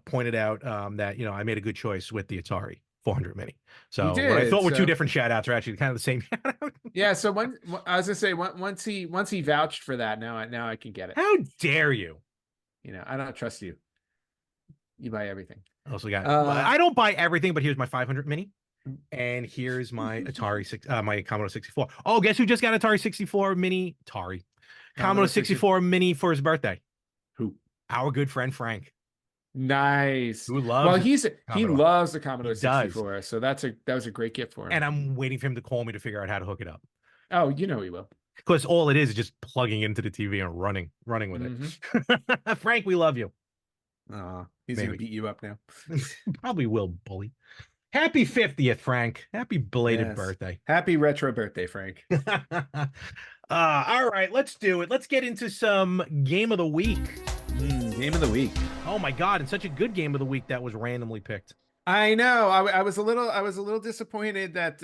pointed out that I made a good choice with the Atari 400 Mini. He So what I did. thought were two So different shout outs are actually kind of the same shout out. yeah, so I was gonna say once he vouched for that, now I can get it. How dare you? I don't trust you. You buy everything. I also got. Uh, I don't buy everything, but here's my 500 Mini, and here's my my Commodore 64. Oh, guess who just got Atari 64 Mini? Commodore 64 Mini for his birthday. Who? Our good friend Frank, Nice. who Well, loves he Commodore. loves the Commodore He does. 64, so that was a great gift for him. And I'm waiting for him to call me to figure out how to hook it up. Oh, you know he will. Because all it is just plugging into the TV and running with it. Frank, we love you. He's Maybe. gonna beat you up now. Probably will, bully. Happy 50th, Frank. Happy belated Yes. birthday. Happy retro birthday, Frank. All right, let's do it. Let's get into some game of the week. Game of the week. Oh my God, and such a good game of the week that was randomly picked. I know. I was a little disappointed that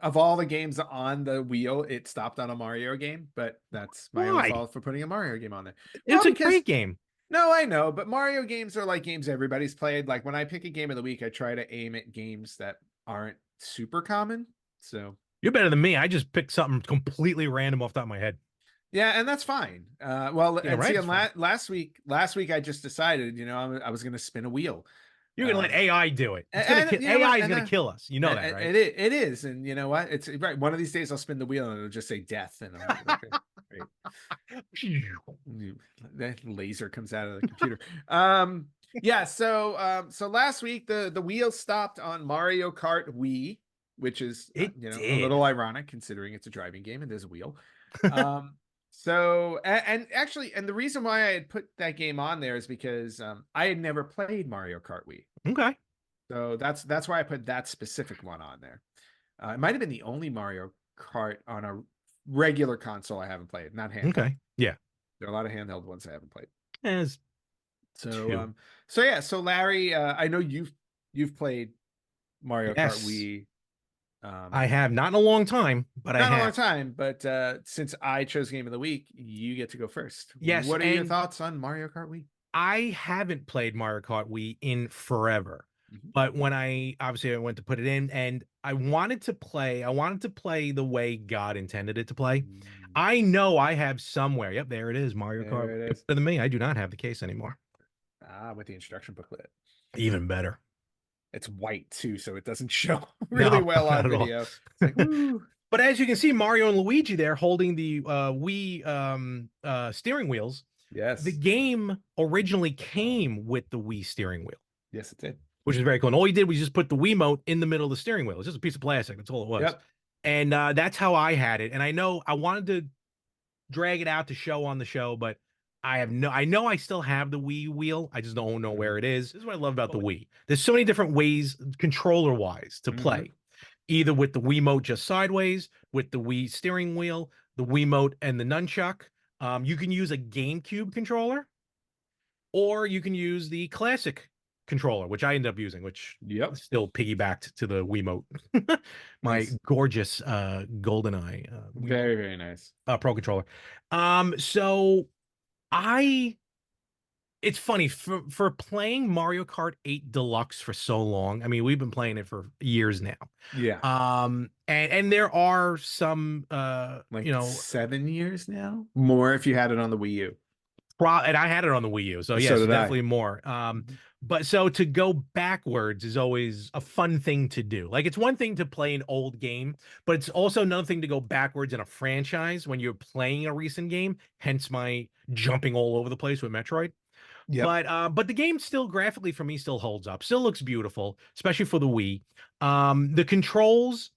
of all the games on the wheel, it stopped on a Mario game, but that's my own Why? fault for putting a Mario game on there. It's a great game. No, I know, but Mario games are like games everybody's played. Like when I pick a game of the week, I try to aim at games that aren't super common. So You're better than me. I just picked something completely random off the top of my head. yeah, and that's fine. Well, Yeah, and right, see, it's fine. last week I just decided, I was going to spin a wheel. You're gonna let AI do it. It's And gonna you know AI what? is gonna kill us. You know that, right? It is, and you know what? It's right. One of these days I'll spin the wheel and it'll just say death, and I'm like, okay, great. That laser comes out of the computer. Yeah. So last week the wheel stopped on Mario Kart Wii, which is It a did. little ironic considering it's a driving game and there's a wheel. So and actually, and the reason why I had put that game on there is because I had never played Mario Kart Wii. Okay. So that's why I put that specific one on there. It might have been the only Mario Kart on a regular console I haven't played, not handheld. Okay. Yeah. There are a lot of handheld ones I haven't played. As So so Larry, I know you've played Mario Kart yes. Wii. I have not in a long time, but I Not a long have. time, but since I chose Game of the Week, you get to go first. Yes, What are your and thoughts on Mario Kart Wii? I haven't played Mario Kart Wii in forever. Mhm. But when I went to put it in and I wanted to play the way God intended it to play. Mm, I know I have somewhere. Yep, there it is. Mario Kart there it Wii. is. Better than me. I do not have the case anymore. Ah, with the instruction booklet. Even better. It's white too, so it doesn't show really No, well not on at all. video. It's like, woo. But as you can see, Mario and Luigi there holding the Wii steering wheels. The Yes. game originally came with the Wii steering wheel, Yes, it did. which is very cool. And all he did was just put the Wiimote in the middle of the steering wheel. It's just a piece of plastic. That's all it was. Yep. And that's how I had it. And I know I wanted to drag it out to show on the show, but I know I still have the Wii wheel. I just don't know where it is. This is what I love about the Wii. There's so many different ways, controller wise, to Mm-hmm. play. Either with the Wiimote just sideways, with the Wii steering wheel, the Wiimote and the nunchuck. You can use a GameCube controller, or you can use the classic controller, which I ended up using, which Yep. still piggybacked to the Wiimote. My Nice. gorgeous GoldenEye Very, very nice. Pro controller. So I it's funny for playing Mario Kart 8 Deluxe for so long. I mean, we've been playing it for years now. Yeah. And there are some Like 7 years now. More if you had it on the Wii U. and I had it on the Wii U, so So yes, did I. definitely more. But so to go backwards is always a fun thing to do. Like it's one thing to play an old game, but it's also another thing to go backwards in a franchise when you're playing a recent game. Hence my jumping all over the place with Metroid. Yep. But the game still graphically for me still holds up. Still looks beautiful, especially for the Wii. The controls,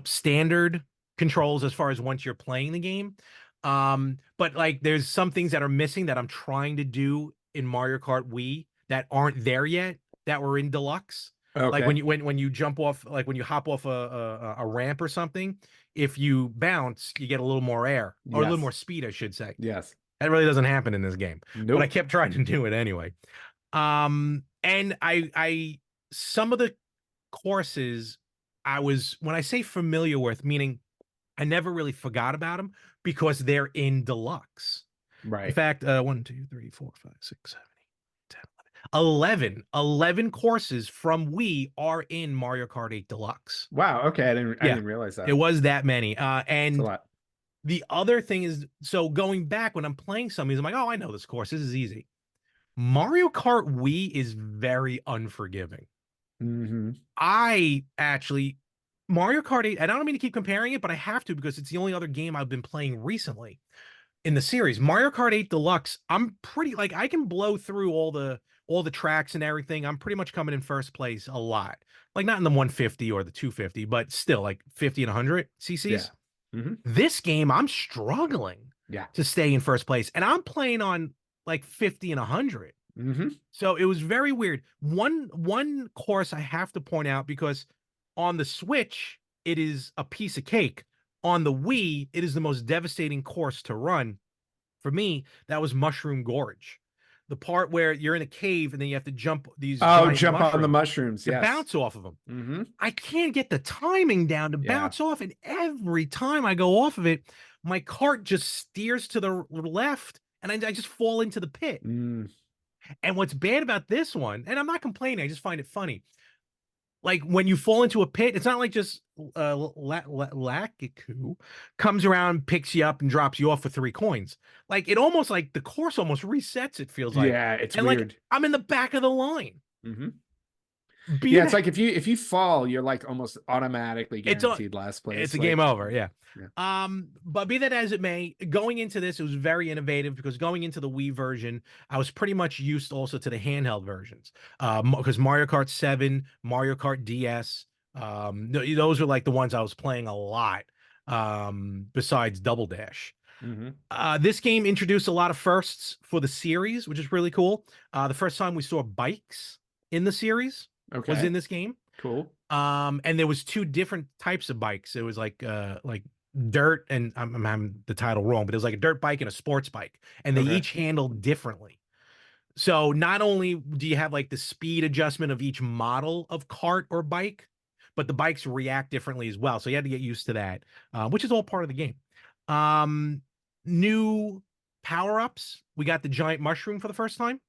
standard controls as far as once you're playing the game. But like there's some things that are missing that I'm trying to do in Mario Kart Wii that aren't there yet that were in Deluxe. Like Okay. when you jump off, like when you hop off a ramp or something, if you bounce, you get a little more air or a little more Yes. speed, I should say. Yes. That really doesn't happen in this game, but I Nope. kept trying to do it anyway. And I some of the courses I was when I say familiar with, meaning I never really forgot about them because they're in Deluxe. In Right. fact, 1, 2, 3, 4, 5, 6, 7, 8, 10, 11 courses from Wii are in Mario Kart 8 Deluxe. Wow. Okay. I Yeah, didn't realize it that. was that many. It's a And lot. the other thing is, so going back when I'm playing some of these, I'm like, oh, I know this course. This is easy. Mario Kart Wii is very unforgiving. Mm-hmm. I actually, Mario Kart 8, and I don't mean to keep comparing it, but I have to because it's the only other game I've been playing recently in the series. Mario Kart 8 Deluxe, I'm pretty like I can blow through all the tracks and everything. I'm pretty much coming in first place a lot. Like not in the 150 or the 250, but still like 50 and 100 Yeah. CCs. Mm-hmm. This game, I'm struggling Yeah. to stay in first place, and I'm playing on like 50 and 100. Mm-hmm. So it was very weird. One course I have to point out because on the Switch, it is a piece of cake. On the Wii, it is the most devastating course to run. For me, that was Mushroom Gorge. The part where you're in a cave and then you have to jump these Oh, giant jump on the mushrooms mushrooms. to Yes. bounce off of them. Mm-hmm. I can't get the timing down to Yeah. bounce off, and every time I go off of it, my cart just steers to the left, and I just fall into the pit. Mm. And what's bad about this one, and I'm not complaining, I just find it funny. Like when you fall into a pit, it's not like just Lakiku comes around, picks you up, and drops you off for 3 coins. Like it almost like the course almost resets, it feels like. Yeah, it's And like weird. I'm in the back of the line. Mm-hmm. Yeah, Being it's like if you fall, you're like almost automatically it's a guaranteed last it's place. a game Like, over, yeah. yeah. But be that as it may, going into this, it was very innovative because going into the Wii version, I was pretty much used also to the handheld versions. Because Mario Kart 7, Mario Kart DS, those were like the ones I was playing a lot. Besides Double Dash. Mm-hmm. This game introduced a lot of firsts for the series, which is really cool. The first time we saw bikes in the series was Okay. in this game. Cool. And there was two different types of bikes. It was like dirt, and I'm having the title wrong, but it was like a dirt bike and a sports bike, and they Okay. each handled differently. So not only do you have like the speed adjustment of each model of cart or bike, but the bikes react differently as well. So you had to get used to that, which is all part of the game. Um, New power-ups. We got the giant mushroom for the first time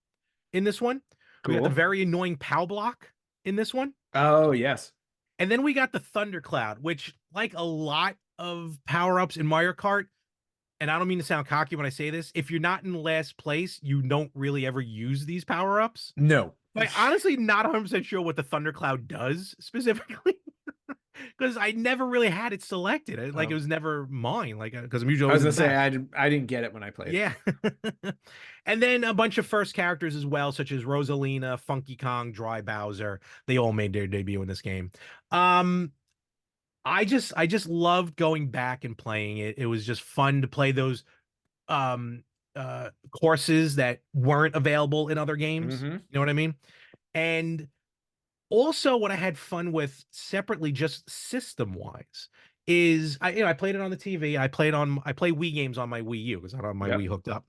in this one. We got the Cool. very annoying POW block in this one. Oh, yes. And then we got the thundercloud, which, like a lot of power-ups in Mario Kart, and I don't mean to sound cocky when I say this, if you're not in last place, you don't really ever use these power-ups. No. But honestly, not 100% sure what the thundercloud does specifically, because I never really had it selected. Like, it Oh, was never mine, like, because I'm usually I always was in gonna the say back. I didn't get it when I played. Yeah. And then a bunch of first characters as well, such as Rosalina, Funky Kong, Dry Bowser. They all made their debut in this game. Um, I just loved going back and playing it. It was just fun to play those um courses that weren't available in other games. Mm-hmm. You know what I mean? And also what I had fun with separately, just system wise, is I played it on the TV. I play Wii games on my Wii U because I don't have my Wii Yep. hooked up.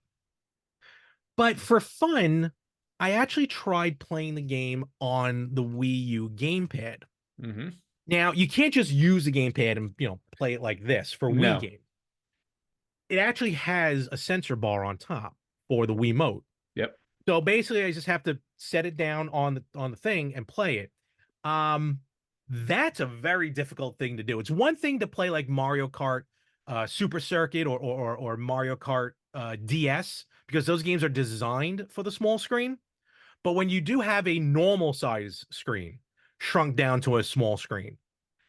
But for fun, I actually tried playing the game on the Wii U gamepad. Mm-hmm. Now, you can't just use the gamepad and, play it like this for Wii No. games. It actually has a sensor bar on top for the Wiimote. Yep. So basically, I just have to set it down on the thing and play it. Um, that's a very difficult thing to do. It's one thing to play like Mario Kart Super Circuit or Mario Kart DS, because those games are designed for the small screen. But when you do have a normal size screen shrunk down to a small screen,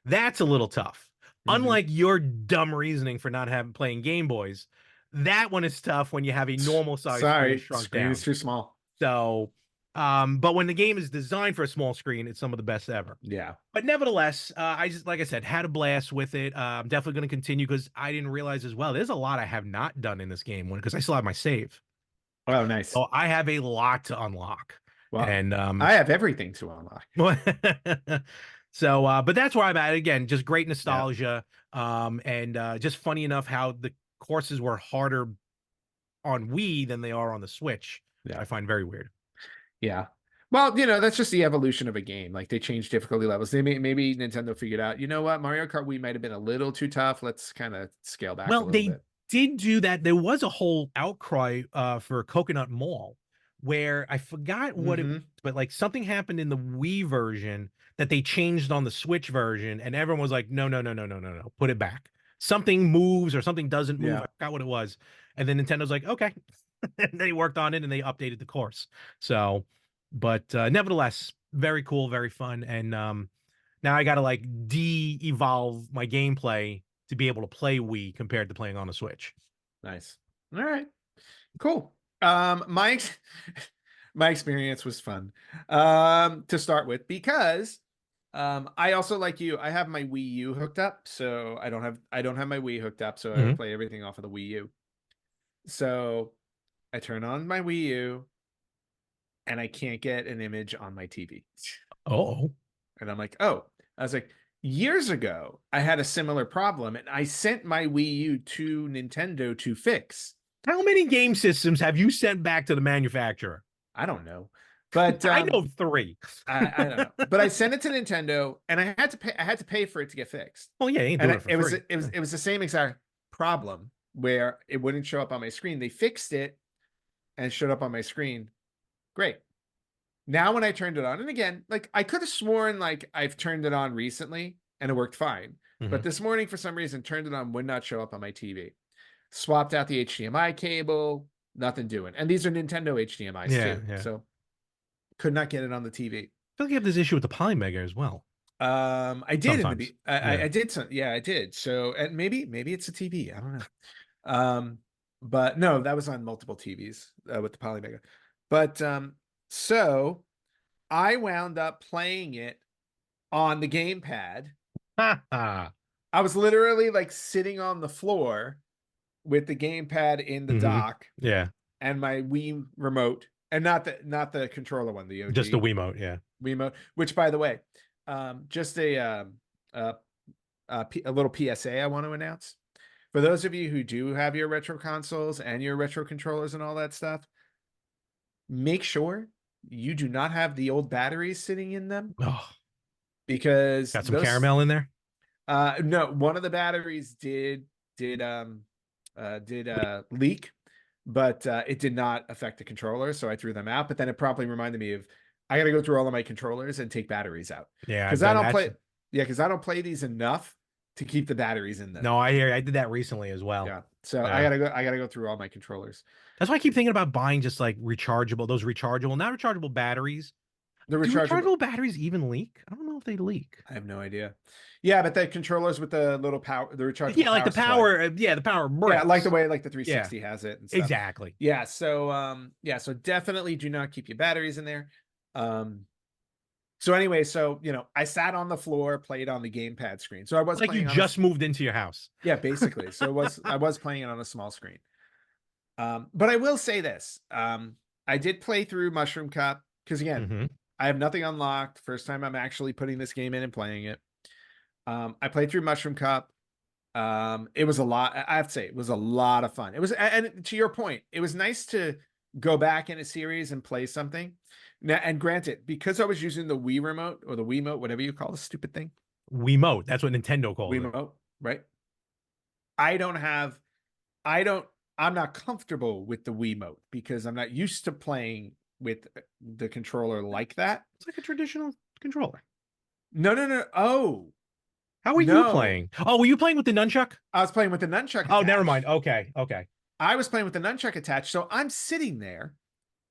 that's a little tough. Mm-hmm. Unlike your dumb reasoning for not having playing Game Boys, that one is tough when you have a normal size screen Sorry, shrunk screen is down. too small. So, but when the game is designed for a small screen, it's some of the best ever. Yeah. But nevertheless, I just, like I said, had a blast with it. I'm definitely going to continue because I didn't realize as well. There's a lot I have not done in this game because I still have my save. Oh, nice. So I have a lot to unlock, Well, and I have everything to unlock. so, but that's where I'm at again. Just great Yeah. nostalgia, and just funny enough how the courses were harder on Wii than they are on the Switch, which Yeah. I find very weird. Yeah. Well, that's just the evolution of a game. Like they changed difficulty levels. Maybe Nintendo figured out, you know what, Mario Kart Wii might have been a little too tough. Let's kind of scale back a Well, little they bit. did do that. There was a whole outcry for Coconut Mall where I forgot what it was, Mm-hmm. but like something happened in the Wii version that they changed on the Switch version, and everyone was like, no, no, no, no, no, no, no, put it back. Something moves or something doesn't move. I Yeah. forgot what it was. And then Nintendo's like, okay. And they worked on it and they updated the course. So, but nevertheless, very cool, very fun. And now I gotta like de-evolve my gameplay to be able to play Wii compared to playing on a Switch. Nice. All right. Cool. My experience was fun. To start with, because I also, like you, I have my Wii U hooked up, so I don't have my Wii hooked up, so I Mhm. play everything off of the Wii U. So I turn on my Wii U and I can't get an image on my TV. Oh, And I'm like, oh, I was like, years ago, I had a similar problem and I sent my Wii U to Nintendo to fix. how many game systems have you sent back to the manufacturer? I don't know. But I know three. I don't know. But I sent it to Nintendo and I had to pay for it to get fixed. Well, yeah, you ain't And doing it for it was free. it was it was the same exact problem where it wouldn't show up on my screen. They fixed it and it showed up on my screen. Great. Now when I turned it on, and again, like I could have sworn like I've turned it on recently and it worked fine. But Mhm. this morning, for some reason, turned it on, would not show up on my TV. Swapped out the HDMI cable, nothing doing. And these are Nintendo HDMI's Yeah, too. yeah. So could not get it on the TV. I feel like you have this issue with the Polymega as well. I did in the Sometimes. be I, I Yeah. I did some, yeah, I did. So and maybe it's a TV. I don't know. Um, but no, that was on multiple TVs with the Polymega. But so I wound up playing it on the gamepad. Ha ha. I was literally like sitting on the floor with the gamepad in the Hmm. dock Yeah. and my Wii remote, and not the controller one, the Just the OG Wiimote. Yeah. Wiimote. Which, by the way, just a a little PSA I want to announce for those of you who do have your retro consoles and your retro controllers and all that stuff. Make sure you do not have the old batteries sitting in them, Oh, because Got some those caramel in there. no, one of the batteries did leak, but it did not affect the controller, so I threw them out. But then it promptly reminded me of I got to go through all of my controllers and take batteries out Yeah, I've because I done don't that. play. Yeah, because I don't play these enough to keep the batteries in them. No, I hear. I did that recently as well. Yeah, so I Yeah. gotta go. I gotta go through all my controllers. That's why I keep thinking about buying just like those rechargeable, not rechargeable batteries. The Do rechargeable. rechargeable batteries even leak? I don't know if they leak. I have no idea. Yeah, but the controllers with the little power, the rechargeable Yeah, like power the supply. power. Yeah, the power Yeah, like the bricks. way like the Yeah, 360 has it and stuff. exactly. Yeah, so so definitely do not keep your batteries in there. Um so anyway, so I sat on the floor, played on the gamepad screen. So I was Like you playing on a just moved into your house. yeah, basically. So I was playing it on a small screen. But I will say this. I did play through Mushroom Cup because again, Hmm. I have nothing unlocked. First time I'm actually putting this game in and playing it. I played through Mushroom Cup. It was a lot. I have to say, it was a lot of fun. It was, and to your point, it was nice to go back in a series and play something. Now, and granted, because I was using the Wii remote or the Wiimote, whatever you call the stupid thing, Wiimote. That's what Nintendo calls it. Wiimote, right? I don't have, I don't, I'm not comfortable with the Wiimote because I'm not used to playing with the controller like that. It's like a traditional controller. No, no, no. Oh, How were you no. playing? Oh, were you playing with the nunchuck? I was playing with the nunchuck Oh, never mind. attached. Okay, okay. I was playing with the nunchuck attached. So I'm sitting there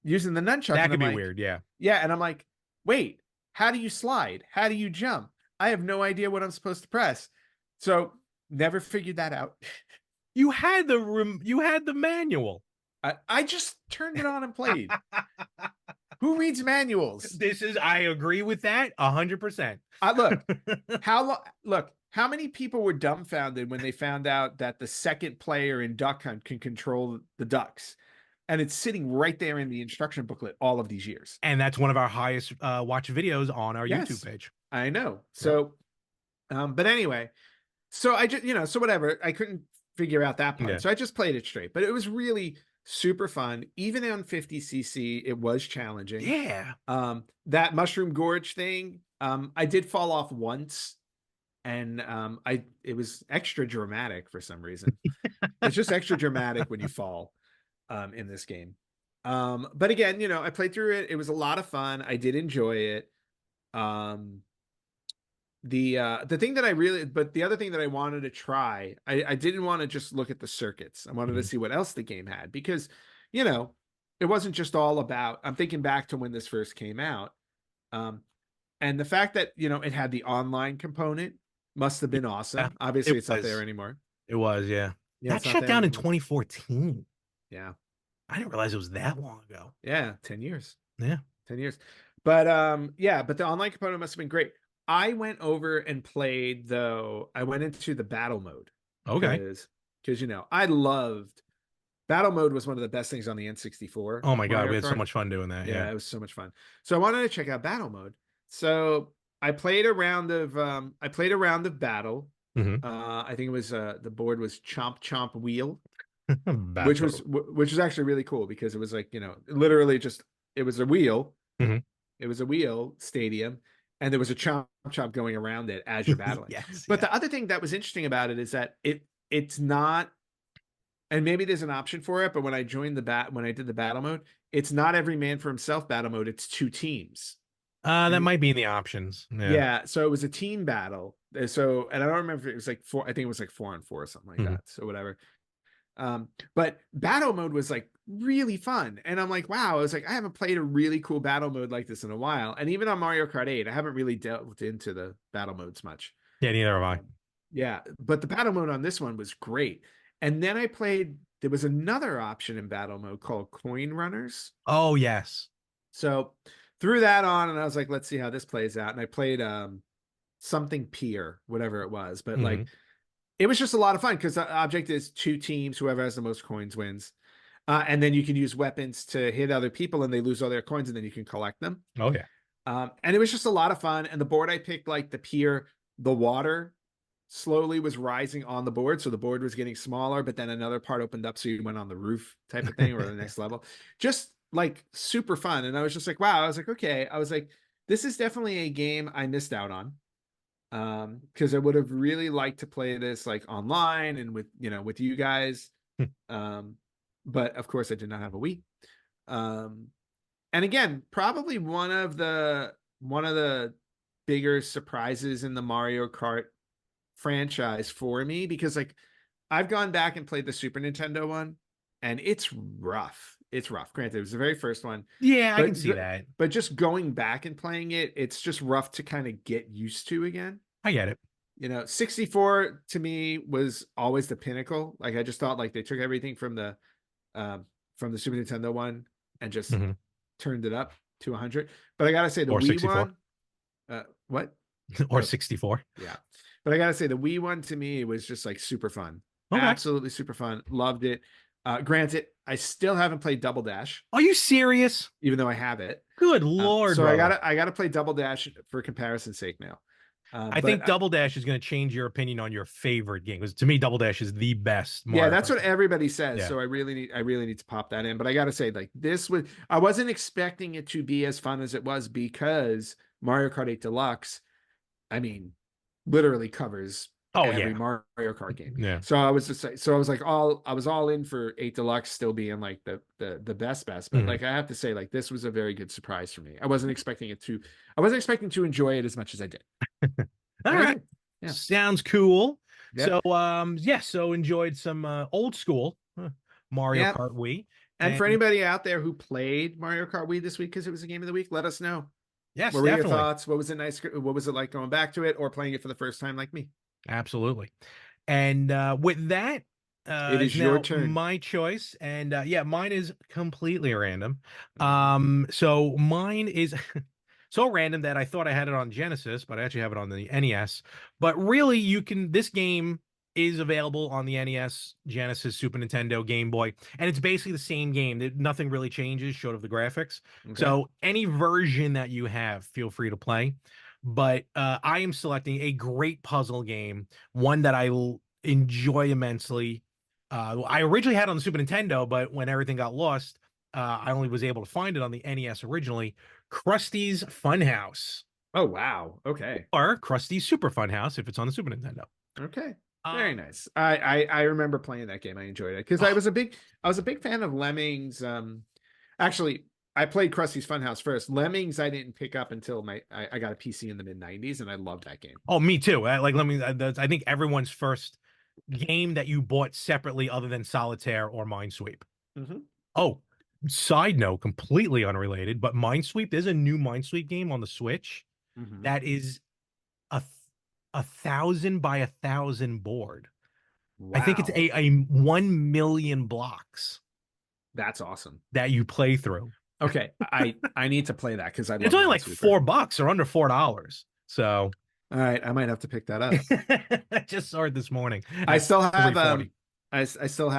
using the nunchuck, That and I'm could be like, weird. Yeah. yeah, and I'm like, wait, how do you slide? How do you jump? I have no idea what I'm supposed to press. So never figured that out. You had the manual. I just turned it on and played. Who reads manuals? I agree with that 100%. Look, how many people were dumbfounded when they found out that the second player in Duck Hunt can control the ducks? And it's sitting right there in the instruction booklet all of these years. And that's one of our highest watch videos on our YouTube Yes, page. I know. Yep. So, but anyway, so I just, so whatever. I couldn't figure out that Yeah. part. So I just played it straight, but it was really super fun. Even on 50cc, it was challenging. Yeah. That Mushroom Gorge thing, I did fall off once, and it was extra dramatic for some reason. It's just extra dramatic when you fall in this game. But again, I played through it. It was a lot of fun. I did enjoy it. The thing that I really, but the other thing that I wanted to try, I didn't want to just look at the circuits. I wanted to see what else the game had because, it wasn't just all about, I'm thinking back to when this first came out. And the fact that, it had the online component must have been Yeah. awesome. Obviously, it's not there anymore. It was, yeah. Yeah, That it's not shut there down in anymore. 2014. Yeah. I didn't realize it was that long ago. Yeah, 10 years. Yeah. 10 years. But yeah, but the online component must have been great. I went over and played though. I went into the battle mode Okay. because I loved battle mode was one of the best things on the N64 Oh my God, Mario we had so Kart. much fun doing that. Yeah, Yeah. it was so much fun. So I wanted to check out battle mode. So I played a round of battle. Hmm. I think it was the board was Chomp Chomp Wheel, which was Battle. actually really cool because it was like, literally just it was a wheel. Hmm. It was a wheel stadium, and there was a chomp chomp going around it as you're battling. Yes. But Yeah. the other thing that was interesting about it is that it's not, and maybe there's an option for it, but when I did the battle mode, it's not every man for himself battle mode. It's two teams. That And might be in the options. Yeah. yeah, so it was a team battle. So, and I don't remember if it was like four. I think it was like 4-on-4 or something like Mhm. that. So whatever. But battle mode was like really fun. And I'm like, wow, I was like, I haven't played a really cool battle mode like this in a while. And even on Mario Kart 8, I haven't really delved into the battle modes much. Yeah, neither have I. Yeah, but the battle mode on this one was great. And then there was another option in battle mode called Coin Runners. Oh, yes. So threw that on and I was like, let's see how this plays out. And I played something Pier, whatever it was. But like, Hmm. it was just a lot of fun because the object is two teams. Whoever has the most coins wins. And then you can use weapons to hit other people and they lose all their coins and then you can collect them. Oh, yeah. And it was just a lot of fun. And the board I picked, like the pier, the water slowly was rising on the board. So the board was getting smaller, but then another part opened up. So you went on the roof type of thing or the next level. Just like super fun. And I was just like, wow. I was like, okay. I was like, this is definitely a game I missed out on. Because I would have really liked to play this like online and with with you guys. But of course I did not have a Wii. And again, probably one of the bigger surprises in the Mario Kart franchise for me, because like I've gone back and played the Super Nintendo one, and it's rough. It's rough. Granted, it was the very first one, Yeah, I can but see that. but just going back and playing it, it's just rough to kind of get used to again. I get it. 64 to me was always the pinnacle. Like I just thought like they took everything from the Super Nintendo one and just Mhm. turned it up to 100. But I gotta say the Or Wii 64. one, what? Or Oh, 64. yeah. But I gotta say the Wii one to me was just like super fun. Okay. Absolutely super fun. Loved it. Granted, I still haven't played Double Dash, Are you serious? even though I have it. Good Lord, So I brother. gotta play Double Dash for comparison's sake now. I But think Double Dash is going to change your opinion on your favorite game. Because to me, Double Dash is the best yeah, Mario that's Kart what game. everybody says. Yeah. So I really need to pop that in. But I gotta say, like I wasn't expecting it to be as fun as it was, because Mario Kart 8 Deluxe, I mean, literally covers Oh, every yeah. Mario Kart game. Yeah. So I was like I was all in for 8 Deluxe still being like the best. But Mhm. like I have to say, like this was a very good surprise for me. I wasn't expecting to enjoy it as much as I did. All And I right. did. Yeah. Sounds cool. Yep. So, yeah, so enjoyed some old school Mario Yep. Kart Wii. And for And anybody out there who played Mario Kart Wii this week because it was a game of the week, let us know. yes, What were your definitely. thoughts? What was it nice? What was it like going back to it or playing it for the first time like me? Absolutely. And with that, It it's is your now turn. my choice. And yeah, mine is completely random. Mhm. So mine is so random that I thought I had it on Genesis, but I actually have it on the NES. But really, this game is available on the NES, Genesis, Super Nintendo, Game Boy, and it's basically the same game. Nothing really changes short of the graphics. Okay. So any version that you have, feel free to play. But I am selecting a great puzzle game, one that enjoy immensely. I originally had it on the Super Nintendo, but when everything got lost, I only was able to find it on the NES originally. Krusty's Funhouse, Oh wow. Okay. or Krusty's Super Funhouse if it's on the Super Nintendo. Okay. Very Um, nice. I remember playing that game. I enjoyed it because oh, I was a big fan of Lemmings. Actually, I played Krusty's Funhouse first. Lemmings I didn't pick up until I got a PC in the mid '90s, and I loved that game. oh, me too. I think everyone's first game that you bought separately, other than Solitaire or Minesweep. Hmm. Oh, side note, completely unrelated, but Minesweep, there's a new Minesweep game on the Switch Hmm. that is a 1,000 by 1,000 board. I think it's Wow, a 1 million blocks that's awesome. that you play through. Okay, I need to play that because I It's love only like Minesweeper. $4 or under $4. So All right, I might have to pick that up. I just saw it this morning I at still have 340. I still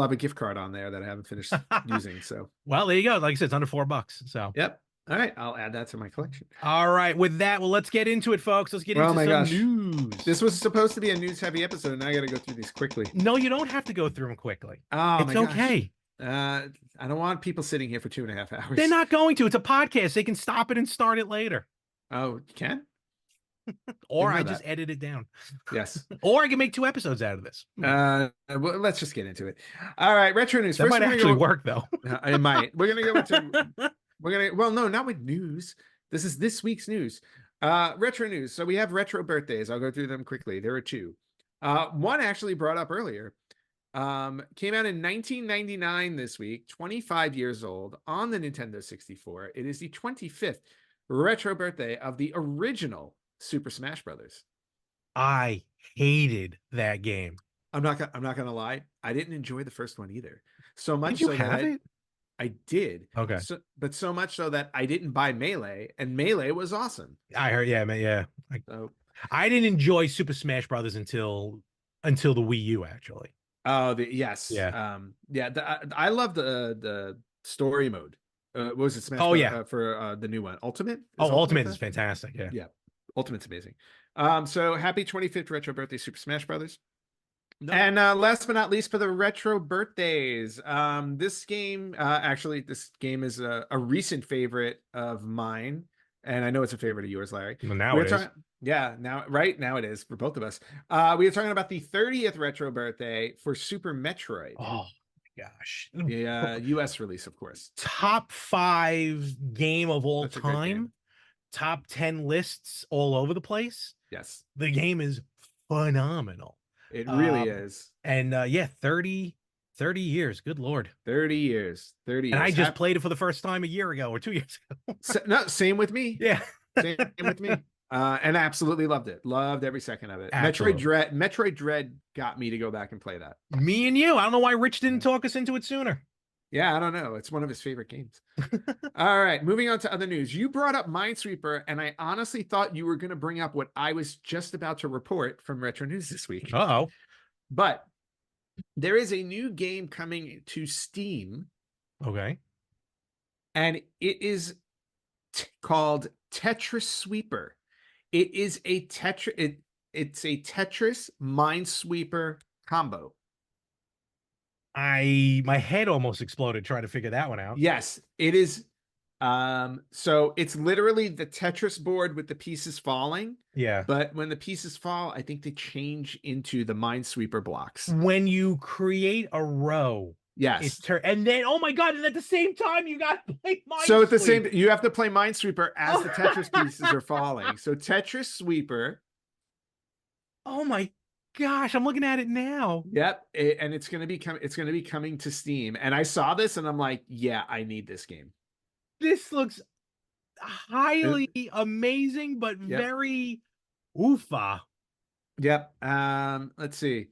have a gift card on there that I haven't finished using. So, Well, there you go. Like I said, it's under $4. So yep. All right, I'll add that to my collection. all right, with that, well, let's get into it, folks. Let's get Oh into my some gosh, news. this was supposed to be a news heavy episode, and I got to go through these quickly. No, you don't have to go through them quickly. Oh It's my gosh, okay. I don't want people sitting here for 2.5 They're hours. not going to. It's a podcast. They can stop it and start it later. Oh, you can? Or Didn't I know just that. edit it down. Yes. Or I can make 2 episodes out of this. Well, let's just get into it. All right, retro news. That First, might we're gonna actually go. work, though. It might. We're gonna go into. Well, no, not with news. This is this week's news. Retro news. So we have retro birthdays. I'll go through them quickly. There are two. One actually brought up earlier. Came out in 1999 this week, 25 years old on the Nintendo 64. It is the 25th retro birthday of the original Super Smash Brothers. I hated that game. I'm not gonna lie. I didn't enjoy the first one either. So Did much you so that have it? I did. Okay. But so much so that I didn't buy Melee, and Melee was awesome. I heard, yeah, man, yeah. So, I didn't enjoy Super Smash Brothers until the Wii U, actually. oh, yes, Yeah. yeah. I love the story mode. What was it Smash Oh, Brother yeah. for the new one? Ultimate Oh, is Ultimate Ultimate is that? fantastic. Yeah. Yeah, Ultimate's amazing. So happy 25th retro birthday, Super Smash Brothers. No. And last but not least, for the retro birthdays, this game is a recent favorite of mine, and I know it's a favorite of yours, Larry. Well, now We're it is. talking Yeah, right now it is for both of us. We are talking about the 30th retro birthday for Super Metroid. Oh my gosh. The US release, of course. Top 5 game of all Such a great game. time, top 10 lists all over the place. Yes, The game is phenomenal. it really Um, is. and yeah, 30 years. Good Lord. 30 years. 30 And I years. just played it for the first time a year ago or 2 years ago. No, same with me. Yeah. Same with me. And I absolutely loved it. Loved every second of it. Absolutely. Metroid Dread got me to go back and play that. Me and you. I don't know why Rich didn't Yeah. talk us into it sooner. Yeah, I don't know. It's one of his favorite games. All right, moving on to other news. You brought up Minesweeper, and I honestly thought you were going to bring up what I was just about to report from Retro News this week. Uh-oh. But there is a new game coming to Steam, Okay. and it is called Tetris Sweeper. It is a it's a Tetris Minesweeper combo. My head almost exploded trying to figure that one out. Yes, it is. So it's literally the Tetris board with the pieces falling. Yeah. But when the pieces fall, I think they change into the Minesweeper blocks. When you create a row, Yes. and then oh my god, and at the same time you got to play So at the same, Minesweeper. you have to play Minesweeper as the Tetris pieces are falling. So Tetris Sweeper. Oh my gosh, I'm looking at it now. Yep, and it's gonna be coming to Steam. And I saw this and I'm like, yeah, I need this game. This looks highly amazing, but Yep. very oofa. Yep. Let's see.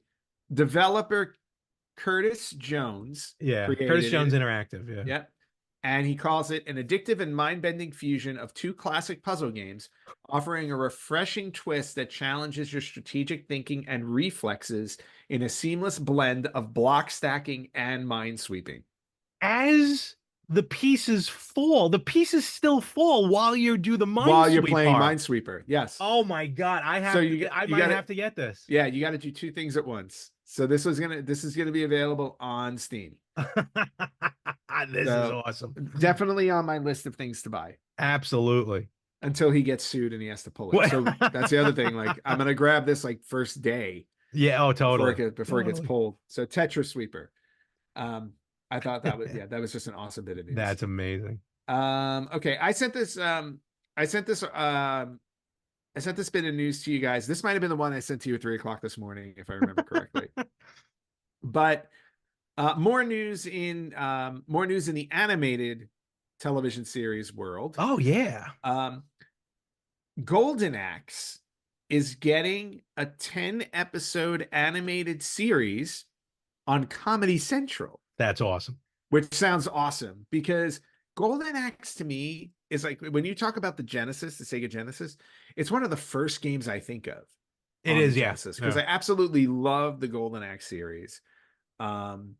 Developer Curtis Jones Yeah, Curtis created Jones it. Interactive. Yeah. Yep. And he calls it an addictive and mind-bending fusion of two classic puzzle games, offering a refreshing twist that challenges your strategic thinking and reflexes in a seamless blend of block stacking and minesweeping. As the pieces fall, the pieces still fall while you do the While you're minesweep playing part. Minesweeper, yes. Oh my god, I might have to get this. Yeah, you got to do two things at once. So this is gonna be available on Steam. This is awesome. Definitely on my list of things to buy. Absolutely. Until he gets sued and he has to pull it. So that's the other thing. Like I'm gonna grab this like first day. Yeah. Oh, totally. Before it gets pulled. So Tetris Sweeper. I thought that was just an awesome bit of news. That's amazing. Okay, I sent this bit of news to you guys. This might have been the one I sent to you at 3:00 this morning, if I remember correctly. But more news in the animated television series world. Oh yeah. Golden Axe is getting a 10-episode animated series on Comedy Central. That's awesome. Which sounds awesome because Golden Axe to me is like when you talk about the Genesis, the Sega Genesis, it's one of the first games I think of. It is, yeah. Because I absolutely love the Golden Axe series. And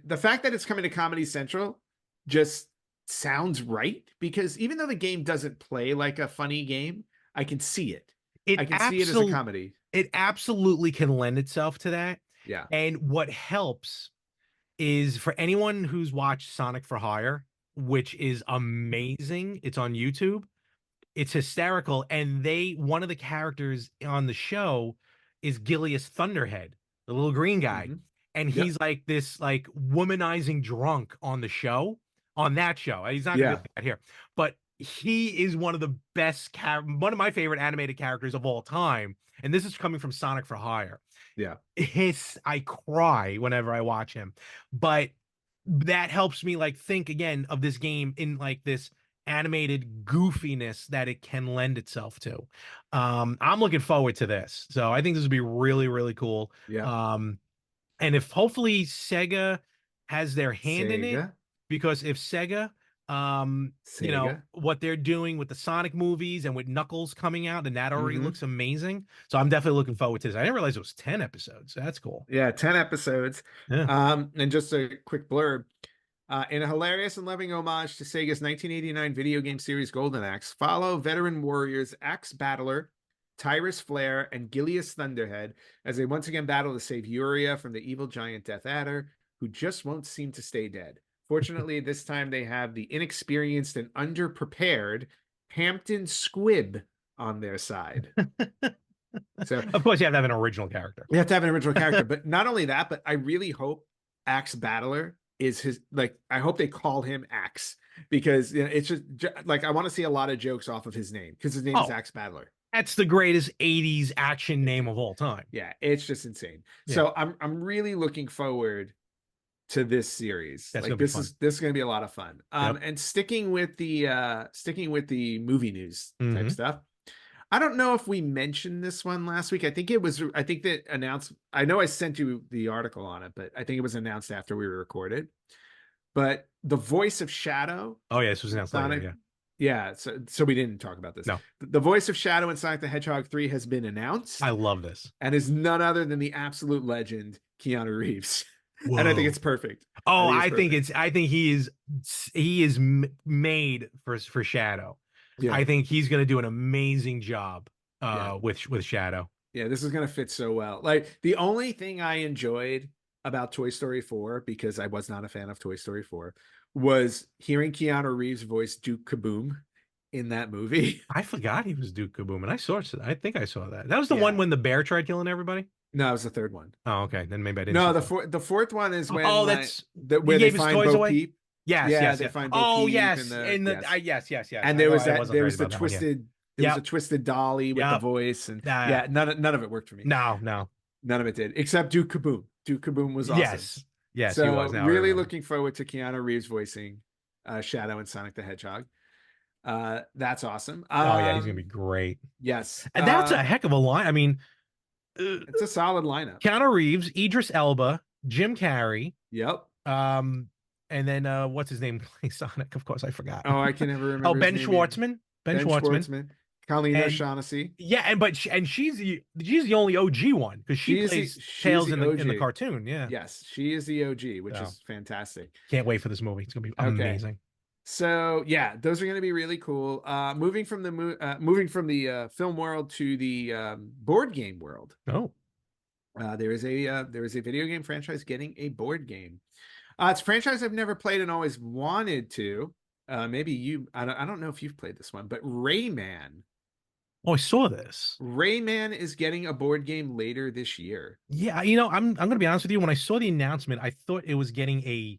the fact that it's coming to Comedy Central just sounds right because even though the game doesn't play like a funny game, I can see it. I can see it as a comedy. It absolutely can lend itself to that. Yeah. And what helps is for anyone who's watched Sonic for Hire, which is amazing. It's on YouTube. It's hysterical. And one of the characters on the show is Gilius Thunderhead, the little green guy. Mm-hmm. And he's like this like womanizing drunk on the show, on that show. He's not gonna do that here, but he is one of the best one of my favorite animated characters of all time. And this is coming from Sonic for Hire. Yeah. I cry whenever I watch him, but that helps me like think again of this game in like this animated goofiness that it can lend itself to. I'm looking forward to this. So I think this would be really, really cool. Yeah. And if hopefully Sega has their hand in it, because if Sega, you know, what they're doing with the Sonic movies and with Knuckles coming out, and that already looks amazing. So I'm definitely looking forward to this. I didn't realize it was 10 episodes. That's cool. Yeah, 10 episodes. Yeah. And just a quick blurb. In a hilarious and loving homage to Sega's 1989 video game series Golden Axe, follow veteran warriors Axe Battler, Tyrus Flare, and Gilius Thunderhead as they once again battle to save Uria from the evil giant Death Adder, who just won't seem to stay dead. Fortunately, this time they have the inexperienced and underprepared Hampton Squibb on their side. So Of course, you have to have an original character. we have to have an original character, but not only that, but I really hope Axe Battler is his, like, I hope they call him Axe, because you know, it's just like I want to see a lot of jokes off of his name, because his name is Oh, Axe Battler. that's the greatest 80s action name of all time. Yeah, it's just insane. Yeah. So I'm really looking forward to this series. That's Like gonna be fun. this is gonna be a lot of fun. Yep. And sticking with the movie news type Hmm. stuff. I don't know if we mentioned this one last week. I think that announced, I know I sent you the article on it, but I think it was announced after we were recorded. But the voice of Shadow Oh yeah, this was in announced later. Sonic, Yeah. yeah, so we didn't talk about this. No, The voice of Shadow in Sonic the Hedgehog 3 has been I announced love this. and is none other than the absolute legend, Keanu Reeves. And I think it's Whoa. perfect. Oh, I think it's perfect. I think he is made for Shadow. Yeah. I think he's going to do an amazing job Yeah. with Shadow. Yeah, this is gonna fit so well. Like the only thing I enjoyed about Toy Story 4, because I was not a fan of Toy Story 4, was hearing Keanu Reeves voice Duke Kaboom in that movie. I forgot he was Duke Kaboom, and I think I saw that. That was the one Yeah. when the bear tried killing everybody. No, it was the third one. Oh, okay. Then maybe I didn't see No, four. the fourth one is when Oh, like that's where he they gave his find toys Bo away. Peep. Yes, Yeah, yes, they yes. find Bo Oh, Peep yes. and In the yes. yes, yes, yes. And there was I that wasn't there crazy was the about that one. Yeah. twisted there was a Yep. twisted dolly with the Yep. voice, and Uh, yeah, none of it worked for me. no, no. None of it did, except Duke Kaboom. Duke Kaboom was awesome. Yes. Yes, he So was. Now I really remember. looking forward to Keanu Reeves voicing Shadow and Sonic the Hedgehog. That's awesome. Oh yeah, he's gonna be great. Yes. And that's a heck of a line. I mean, uh, It's a solid lineup. Keanu Reeves, Idris Elba, Jim Carrey, Yep. um, and then what's his name playing Sonic? Of course, I forgot. Oh, I can never Oh, remember his Ben name either. Schwartzman. Ben Ben Schwartzman. Schwartzman, Colleen And O'Shaughnessy. yeah, and she's the only OG one because she plays She is Tails the in the OG. cartoon. Yeah. Yes, she is the OG, which So is fantastic. can't wait for this movie. It's gonna be Okay. amazing. So yeah, those are going to be really cool. Moving from the film world to the board game world. Oh, There is a video game franchise getting a board game. It's a franchise I've never played and always wanted to. Maybe I don't know if you've played this one, but Rayman. oh, I saw this. Rayman is getting a board game later this year. Yeah, I'm gonna be honest with you. When I saw the announcement, I thought it was getting a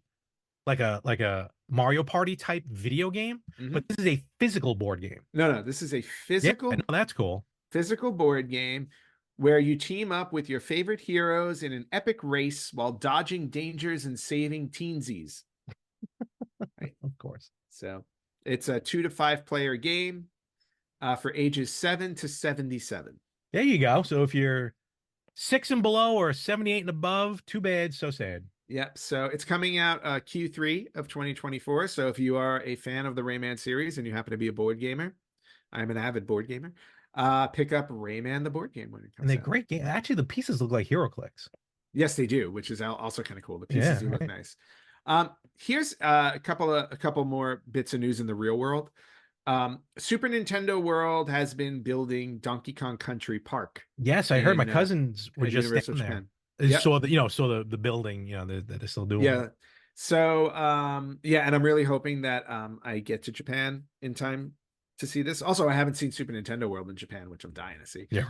like a Mario Party type video game, but Mhm. this is a physical board game. No, this is a Yeah, no, that's cool. physical board game where you team up with your favorite heroes in an epic race while dodging dangers and saving teensies. Right. Of course. So it's a 2 to 5 player game for ages 7 to 77. There you go. So if you're 6 and below or 78 and above, too bad, so sad. Yep. So it's coming out Q3 of 2024. So if you are a fan of the Rayman series and you happen to be a board gamer, I'm an avid board gamer. Pick up Rayman the board game when it And comes they're out. great game. Actually, the pieces look like Hero Clicks. Yes, they do, which is also kind of cool. The pieces Yeah, do look right. nice. Here's a couple more bits of news in the real world. Super Nintendo World has been building Donkey Kong Country Park Yes, I heard my in cousins were at just Universal down there. Japan. I Yep. saw the building, that they're still doing Yeah. it. So yeah, and I'm really hoping that I get to Japan in time to see this. Also, I haven't seen Super Nintendo World in Japan, which I'm dying to see. Yeah,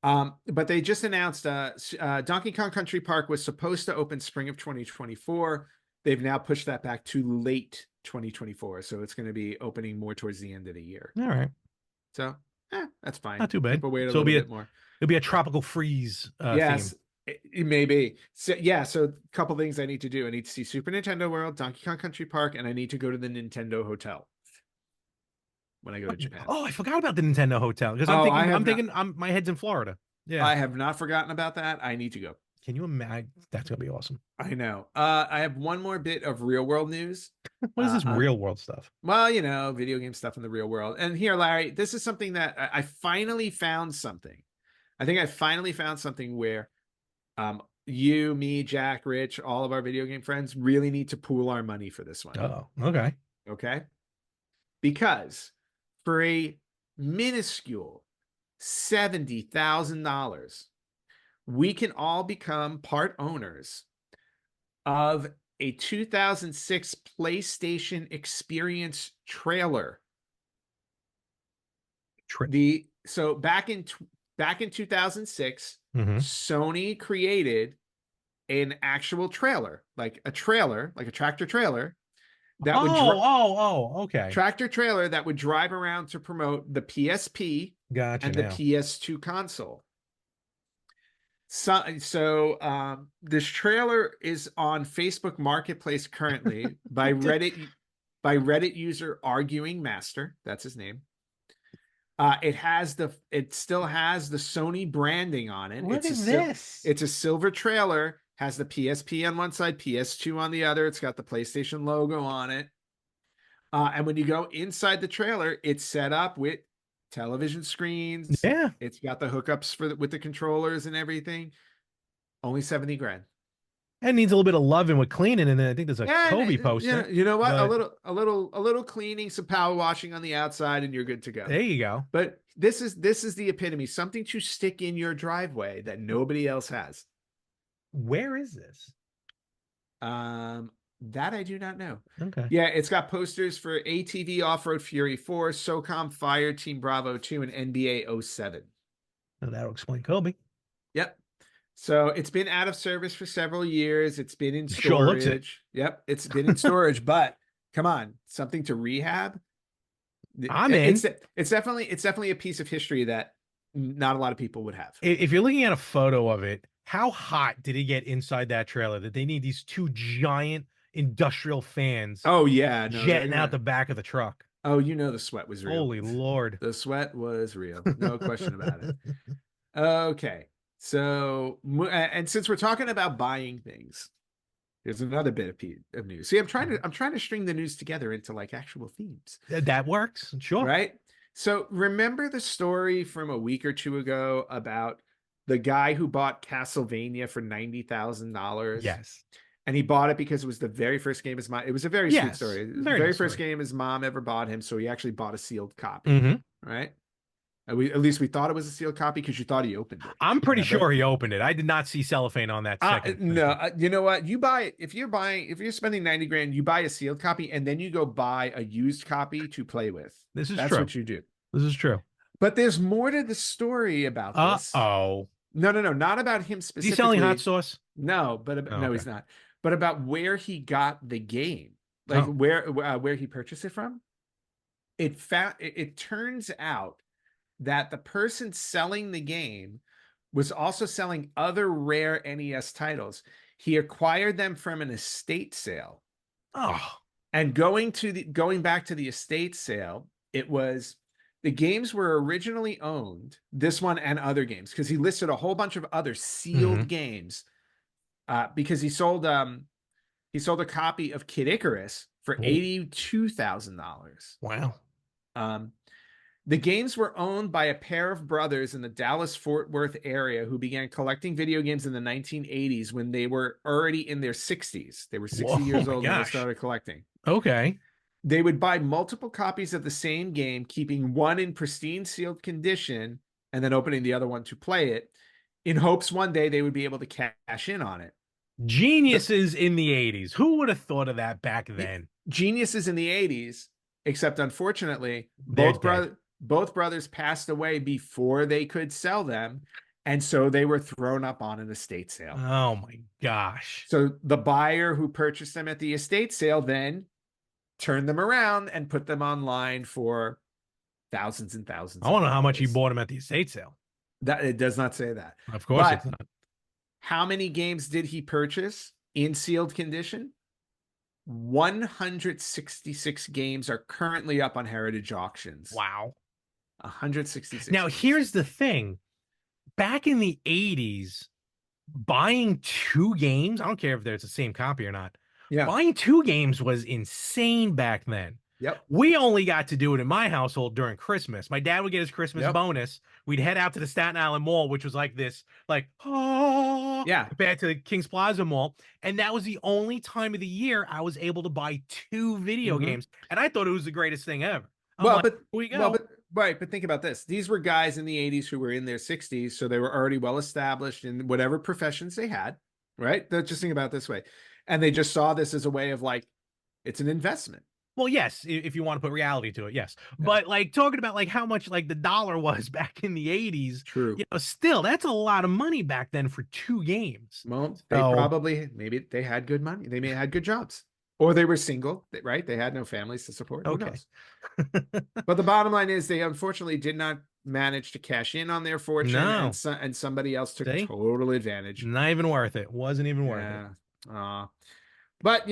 right. But they just announced Donkey Kong Country Park was supposed to open spring of 2024. They've now pushed that back to late 2024. So it's going to be opening more towards the end of the year. All right. So that's fine. Not too bad. People wait a So little bit more. it'll be a tropical freeze Yes, theme. it may be. So yeah, so a couple things I need to do. I need to see Super Nintendo World, Donkey Kong Country Park, and I need to go to the Nintendo Hotel when I go to Japan. Oh, I forgot about the Nintendo Hotel because Oh, my head's in Florida. Yeah. I have not forgotten about that. I need to go. Can you imagine? That's gonna be awesome. I know. I have one more bit of real world news. What is this real world stuff? Well, video game stuff in the real world. And here, Larry, this is something that I finally found something. I think I finally found something where you, me, Jack, Rich, all of our video game friends really need to pool our money for this one. Oh, okay. Okay. Because for a minuscule $70,000, we can all become part owners of a 2006 PlayStation Experience trailer. So back in 2006, Hmm. Sony created an actual trailer, like a tractor trailer that would Okay. drive around to promote the PSP Gotcha and the now. PS2 console. This trailer is on Facebook Marketplace currently by Reddit user Arguing Master. That's his name. It still has the Sony branding on it. Look at this. It's a silver trailer, has the PSP on one side, PS2 on the other. It's got the PlayStation logo on it. And when you go inside the trailer, it's set up with television screens. Yeah. It's got the hookups with the controllers and everything. Only 70 grand. That needs a little bit of loving with cleaning, and then I think there's a Yeah, Kobe and, poster. you know what? But A little cleaning, some power washing on the outside, and you're good to go. there you go. But this is the epitome, something to stick in your driveway that nobody else has. Where is this? That I do not know. Okay. Yeah, it's got posters for ATV Off-Road Fury 4, SOCOM Fire Team Bravo 2, and NBA 07. Well, that'll explain Kobe. Yep. So it's been out of service for several years. It's been in storage. Sure looks it. Yep, it's been in storage, but come on, something to rehab. I'm in. It's definitely a piece of history that not a lot of people would have. If you're looking at a photo of it, how hot did it get inside that trailer that they need these two giant industrial fans Oh yeah, no, jetting out the back of the truck? Oh, you know the sweat was real. Holy Lord. The sweat was real. No question about it. Okay. So, and since we're talking about buying things, here's another bit of news. See, I'm trying to string the news together into like actual themes. That works. Sure. Right? So, remember the story from a week or two ago about the guy who bought Castlevania for $90,000? Yes. And he bought it because it was the very first game his mom. It was a very sweet story. It was the very nice first story. game his mom ever bought him, so he actually bought a sealed copy. Mm-hmm. Right? At least we thought it was a sealed copy because you thought he opened it. I'm pretty sure he opened it. I did not see cellophane on that second. No, you know what? You buy if you're spending 90 grand, you buy a sealed copy and then you go buy a used copy to play with. That's true. what you do. This is true. But there's more to the story about this. Oh. No, not about him specifically. Is he selling hot sauce? No, but no, okay. He's not. But about where he got the game, like where he purchased it from. It turns out that the person selling the game was also selling other rare NES titles. He acquired them from an estate sale. Oh. And going back to the estate sale, the games were originally owned, this one and other games, because he listed a whole bunch of other sealed games. Because he sold a copy of Kid Icarus for $82,000. Wow. The games were owned by a pair of brothers in the Dallas-Fort Worth area who began collecting video games in the 1980s when they were already in their 60s. They were 60 years old when they started collecting. Okay. They would buy multiple copies of the same game, keeping one in pristine sealed condition and then opening the other one to play it in hopes one day they would be able to cash in on it. Geniuses in the 80s. Who would have thought of that back then? Geniuses in the 80s, except unfortunately, both brothers passed away before they could sell them, and so they were thrown up on an estate sale. Oh my gosh. So the buyer who purchased them at the estate sale then turned them around and put them online for thousands and thousands. I want to know how much he bought them at the estate sale. That it does not say that. Of course it's not. How many games did he purchase in sealed condition? 166 games are currently up on Heritage Auctions. Wow. 166. Now, here's the thing. Back in the 80s, buying two games, I don't care if there's the same copy or not. Yeah. Buying two games was insane back then. Yep. We only got to do it in my household during Christmas. My dad would get his Christmas bonus. We'd head out to the Staten Island Mall, which was like this, back to the Kings Plaza Mall. And that was the only time of the year I was able to buy two video games. And I thought it was the greatest thing ever. But think about this. These were guys in the 80s who were in their 60s, so they were already well established in whatever professions they had, right? Just think about it this way. And they just saw this as a way of like, it's an investment. Well, yes, if you want to put reality to it, yes. Yeah, But like talking about like how much like the dollar was back in the 80s, true. still that's a lot of money back then for two games. Well, they So, probably maybe they had good money. They may have had good jobs, or they were single, right? They had no families to support. Who okay. knows? But the bottom line is, they unfortunately did not manage to cash in on their fortune, and No, somebody else took see, total advantage. not even worth it. Wasn't even worth it. Yeah. Uh, but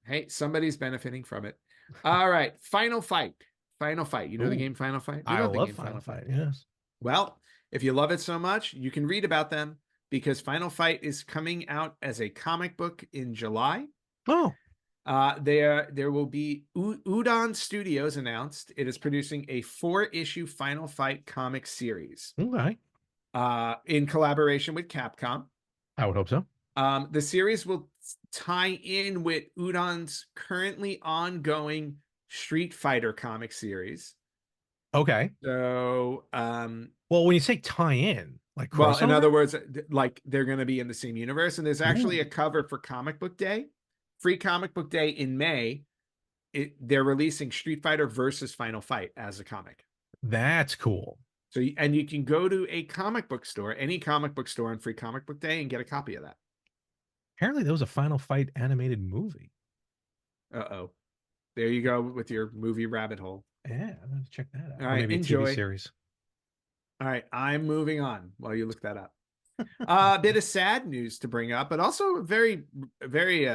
hey, somebody's benefiting from it. All right, Final Fight. Final Fight. You know the Ooh, game Final Fight? We I love the love game Final Final Fight. Fight. Yes. Well, if you love it so much, you can read about them, because Final Fight is coming out as a comic book in July. Oh, There will be Udon Studios announced. It is producing a 4-issue Final Fight comic series okay. in collaboration with Capcom. I would hope so. The series will tie in with Udon's currently ongoing Street Fighter comic series. Okay. So, Well, when you say tie in, like well, in other crossover? words, like they're going to be in the same universe. And there's actually a Ooh, cover for Comic Book Day, Free Comic Book Day in May. They're releasing Street Fighter versus Final Fight as a comic. that's cool. So, and you can go to a comic book store, any comic book store on Free Comic Book Day, and get a copy of that. Apparently, there was a Final Fight animated movie. Uh-oh. There you go with your movie rabbit hole. Yeah, I'm gonna check that out. All Or right, maybe a TV enjoy. series. All right, I'm moving on while you look that up. A bit of sad news to bring up, but also very, very,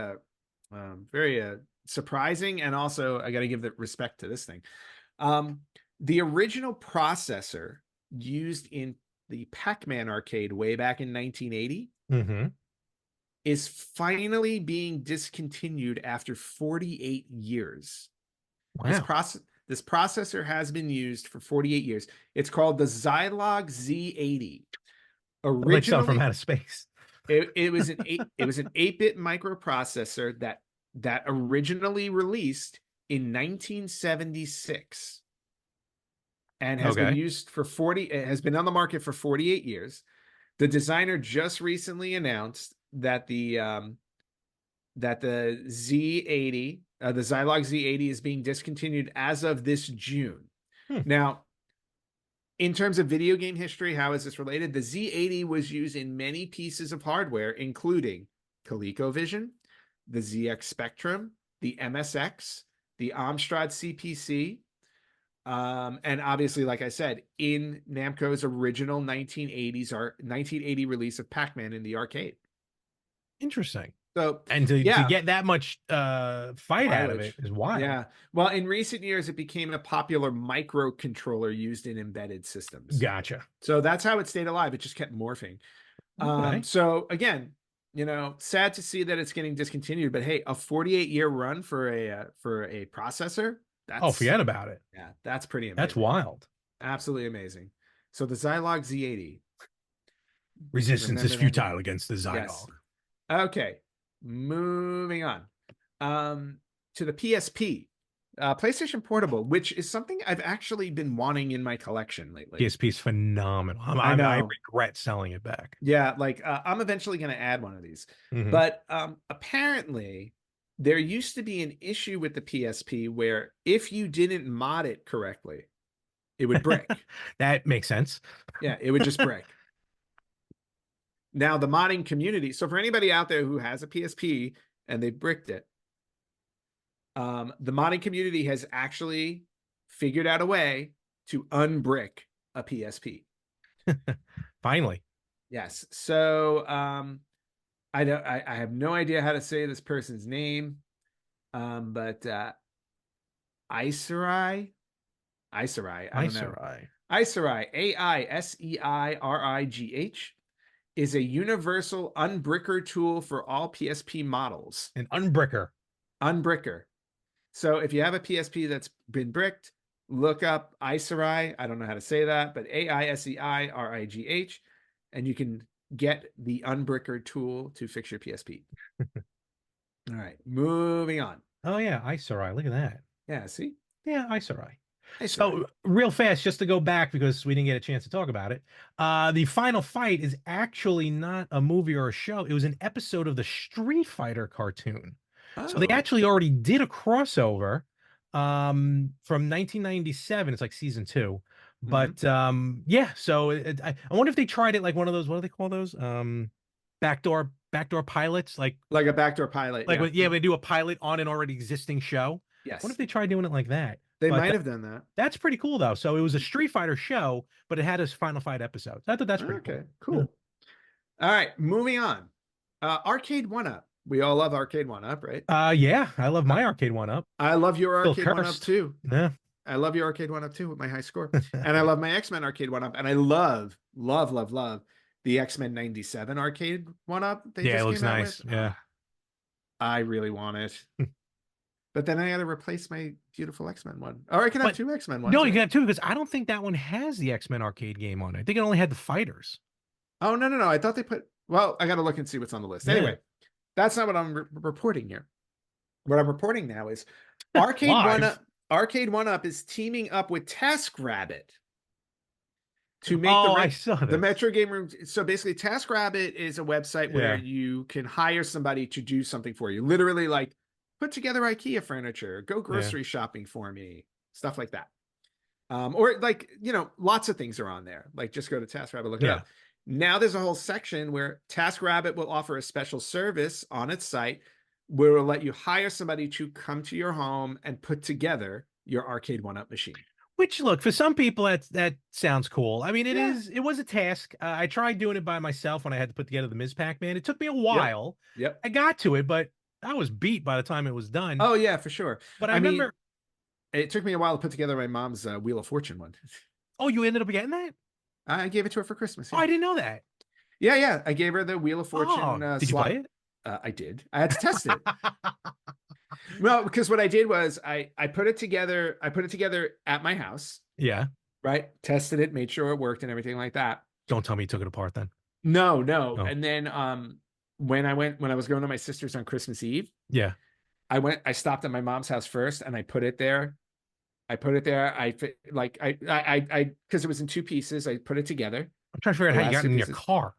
very surprising, and also I got to give the respect to this thing. The original processor used in the Pac-Man arcade way back in 1980 Mm-hmm. is finally being discontinued after 48 years. This Wow. process this processor has been used for 48 years. It's called the Zilog Z80. Sounds like stuff from Originally, outer space. it was an 8-bit microprocessor that originally released in 1976 and has been Okay. used for 40 it has been on the market for 48 years. The designer just recently announced that the Z80, the Zilog Z80 is being discontinued as of this June. Hmm. Now, in terms of video game history, how is this related? The Z80 was used in many pieces of hardware, including ColecoVision, the ZX Spectrum, the MSX, the Amstrad CPC, and obviously, like I said, in Namco's original 1980 release of Pac-Man in the arcade. Interesting. So, And to yeah, get that much fight out of it mileage. is wild. Yeah. Well, in recent years, it became a popular microcontroller used in embedded systems. Gotcha. So that's how it stayed alive. It just kept morphing. Okay. So again, sad to see that it's getting discontinued, but hey, a 48-year run for a processor, Oh, that's forget about it. yeah, that's pretty That's amazing. wild. Absolutely amazing. So the Zilog Z80, you can Resistance is remember that futile name. against the Yes. Zydog. Okay. Moving on. To the PSP. PlayStation Portable, which is something I've actually been wanting in my collection lately. PSP is phenomenal. I I know. regret selling it back. Yeah, like I'm eventually going to add one of these. Mhm. But apparently there used to be an issue with the PSP where if you didn't mod it correctly, it would break. That makes sense. Yeah, it would just break. Now the modding community, so for anybody out there who has a PSP and they bricked it, the modding community has actually figured out a way to unbrick a PSP. Finally. Yes. So I have no idea how to say this person's name. But Iserai, I don't know. Iserai. Iserai, AISEIRIGH, is a universal unbricker tool for all PSP models. An unbricker. Unbricker. So if you have a PSP that's been bricked, look up Iserai. I don't know how to say that, but AISEIRIGH, and you can get the unbricker tool to fix your PSP. All right, moving on. Oh yeah, Iserai. Look at that. Yeah, see? Yeah, Iserai. Iserai. So real fast, just to go back because we didn't get a chance to talk about it. The Final Fight is actually not a movie or a show. It was an episode of the Street Fighter cartoon. So they Oh, actually already did a crossover from 1997. It's like season 2. Hmm. But yeah, so I wonder if they tried it like one of those, what do they call those? Backdoor pilots, Like a backdoor pilot. like Yeah. when, yeah, they do a pilot on an already existing show. I wonder if Yes. they tried doing it like that. They But might have done that. that's pretty cool though. So it was a Street Fighter show, but it had its Final Fight episodes. I thought that's pretty cool. Okay, Yeah. cool. All right, moving on. Arcade One Up. We all love Arcade One Up, right? Yeah, I love Uh, my arcade one up. I love your Still Arcade One Up cursed. too. Yeah. I love your Arcade One Up too with my high score. And I love my X-Men Arcade One Up. And I love, love, love, love the X-Men 97 Arcade One Up they Yeah, it just looks came out nice. with. Yeah. I really want it. But then I got to replace my beautiful X-Men one. Or I can have But two X-Men ones, no, you can right? have two because I don't think that one has the X-Men arcade game on it. I think it only had the fighters. Oh, no, no, no. I thought they put, well, I got to look and see what's on the list. Yeah. Anyway, that's not what I'm reporting here. What I'm reporting now is Arcade One Live. Up. Arcade One Up is teaming up with TaskRabbit to make Oh, I saw the this. Metro Game Room. So basically, TaskRabbit is a website where Yeah. you can hire somebody to do something for you. Literally, like put together IKEA furniture, go Yeah. grocery shopping for me, stuff like that. Or like, lots of things are on there. Like just go to TaskRabbit, look it Yeah. up. Now there's a whole section where TaskRabbit will offer a special service on its site where it'll let you hire somebody to come to your home and put together your Arcade One Up machine. Which, look, for some people that sounds cool. I mean, Yeah. it was a task. I tried doing it by myself when I had to put together the Ms. Pac-Man. It took me a Yep. while. Yep. I got to it, but I was beat by the time it was done. Oh yeah, for sure. But I I mean, remember, it took me a while to put together my mom's Wheel of Fortune one. oh, you ended up getting that? I gave it to her for Christmas. Oh, Yeah. I didn't know that. Yeah, yeah. I gave her the Wheel of Fortune Oh, did you slot. play it? I did. I had to test it. Well, because what I did was I put it together. I put it together at my house, Yeah. right? Tested it, made sure it worked and everything like that. Don't tell me you took it apart then. No, no. Oh, And then when I was going to my sister's on Christmas Eve, yeah. I stopped at my mom's house first and I put it there. I fit like I because it was in two pieces. I put it together. I'm trying to figure out The how you last got it two in your pieces. car.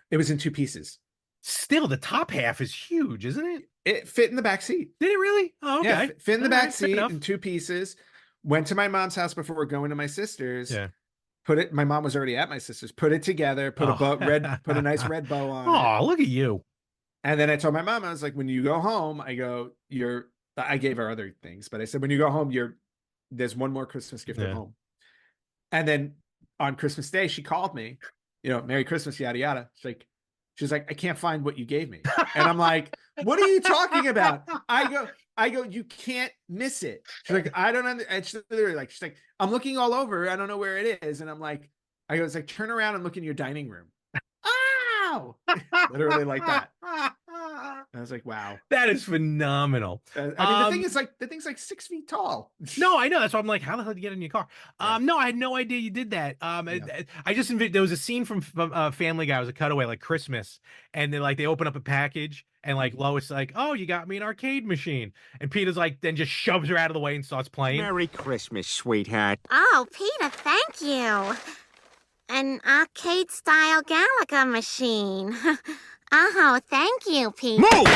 It was in two pieces. Still, the top half is huge, isn't it? It fit in the back seat. Did it really? Oh, okay. Yeah, fit in the All back right, fair seat enough. in two pieces. Went to my mom's house before going to my sister's. Yeah. Put it. My mom was already at my sister's. Put it together. Put put a nice red bow on it. Oh, look at you. And then I told my mom, I was like, when you go home, I gave her other things, but I said, when you go home, there's one more Christmas gift at Yeah. home. And then on Christmas Day, she called me, Merry Christmas, yada, yada. She's like, I can't find what you gave me. And I'm like, what are you talking about? I go, you can't miss it. She's like, I don't understand. She's like, I'm looking all over. I don't know where it is. And I'm like, it's like, turn around and look in your dining room. Ow! Literally like that. I was like, wow. That is phenomenal. I mean, the thing's like 6 feet tall. No, I know. That's why I'm like, how the hell did you get in your car? Yeah. No, I had no idea you did that. Yeah. I just there was a scene from Family Guy. It was a cutaway, like Christmas, and they open up a package, and like Lois like, oh, you got me an arcade machine, and Peter's like, then just shoves her out of the way and starts playing. Merry Christmas, sweetheart. Oh, Peter, thank you. An arcade-style Galaga machine. Oh, thank you, Peter. Move!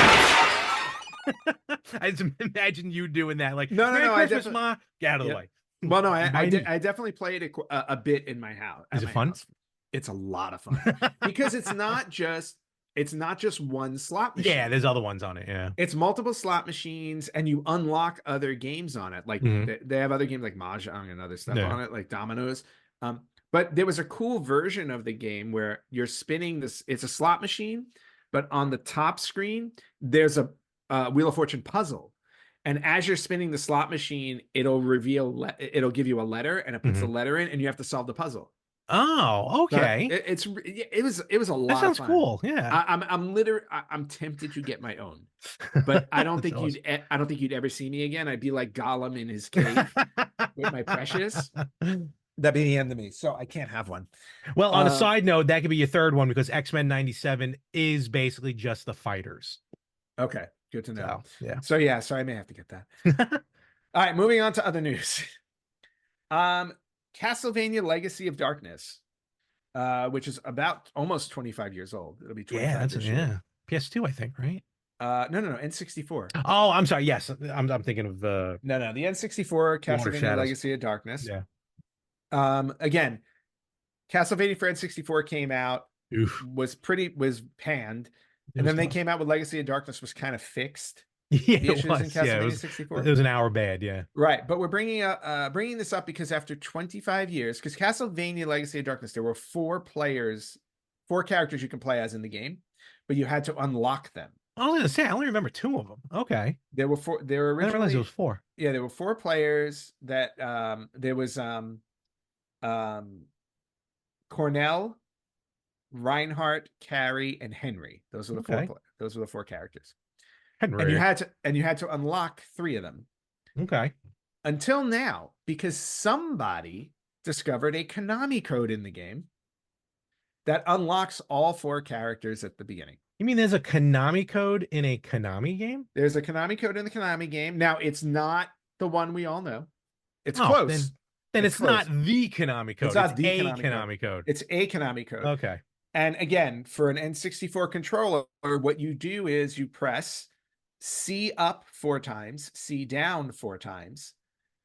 I just imagine you doing that, like, No, Merry I Christmas, definitely- Ma. Get out of the Yeah. way. Well, no, I Mine- definitely played it a bit in my house. Is it fun? It's a lot of fun because it's not just one slot machine. Yeah, there's other ones on it. Yeah. It's multiple slot machines, and you unlock other games on it. Like Mhm. they have other games like Mahjong and other stuff Yeah. on it, like dominoes. But there was a cool version of the game where you're spinning this. It's a slot machine, but on the top screen there's a Wheel of Fortune puzzle, and as you're spinning the slot machine, it'll give you a letter, and it puts the letter in, and you have to solve the puzzle. Oh, So okay. it was a lot. That sounds of fun. cool. Yeah. I'm tempted to get my own, but I don't That's think I don't think you'd ever see me again. I'd be like Gollum in his cave with my precious. That'd be the end of me. So I can't have one. Well, on a side note, that could be your third one because X-Men 97 is basically just the fighters. Okay, good to know. So, yeah. So I may have to get that. All right, moving on to other news. Castlevania Legacy of Darkness, which is about almost 25 years old. It'll be 25 Yeah, this year. PS2, I think, right? No, N64. Oh, I'm sorry. Yes, I'm thinking of No, the N64, Water Castlevania Shadows. Legacy of Darkness. Yeah. Again, Castlevania for N64 came out, Oof. was panned, It and was then they tough. came out with Legacy of Darkness, was kind of fixed. Yeah, The it issues in was. Yeah, Castlevania it 64. was an hour bad. Yeah. Right, but we're bringing this up because after 25 years, because Castlevania Legacy of Darkness, there were 4 characters you can play as in the game, but you had to unlock them. I was gonna say I only remember 2 of them. Okay. There were 4. There were I didn't realize originally it was 4. yeah, there were 4 players that there was Cornell, Reinhardt, Carrie, and Henry. Those were the Okay. those were the 4 characters. Henry. And you had to unlock 3 of them. Okay. Until now, because somebody discovered a Konami code in the game that unlocks all 4 characters at the beginning. You mean there's a Konami code in a Konami game? There's a Konami code in the Konami game. Now, it's not the one we all know. It's Oh, close. Then It's it's not the Konami code. It's not It's the a Konami Konami code. It's a Konami code. Okay. And again, for an N64 controller, what you do is you press C up 4 times, C down 4 times,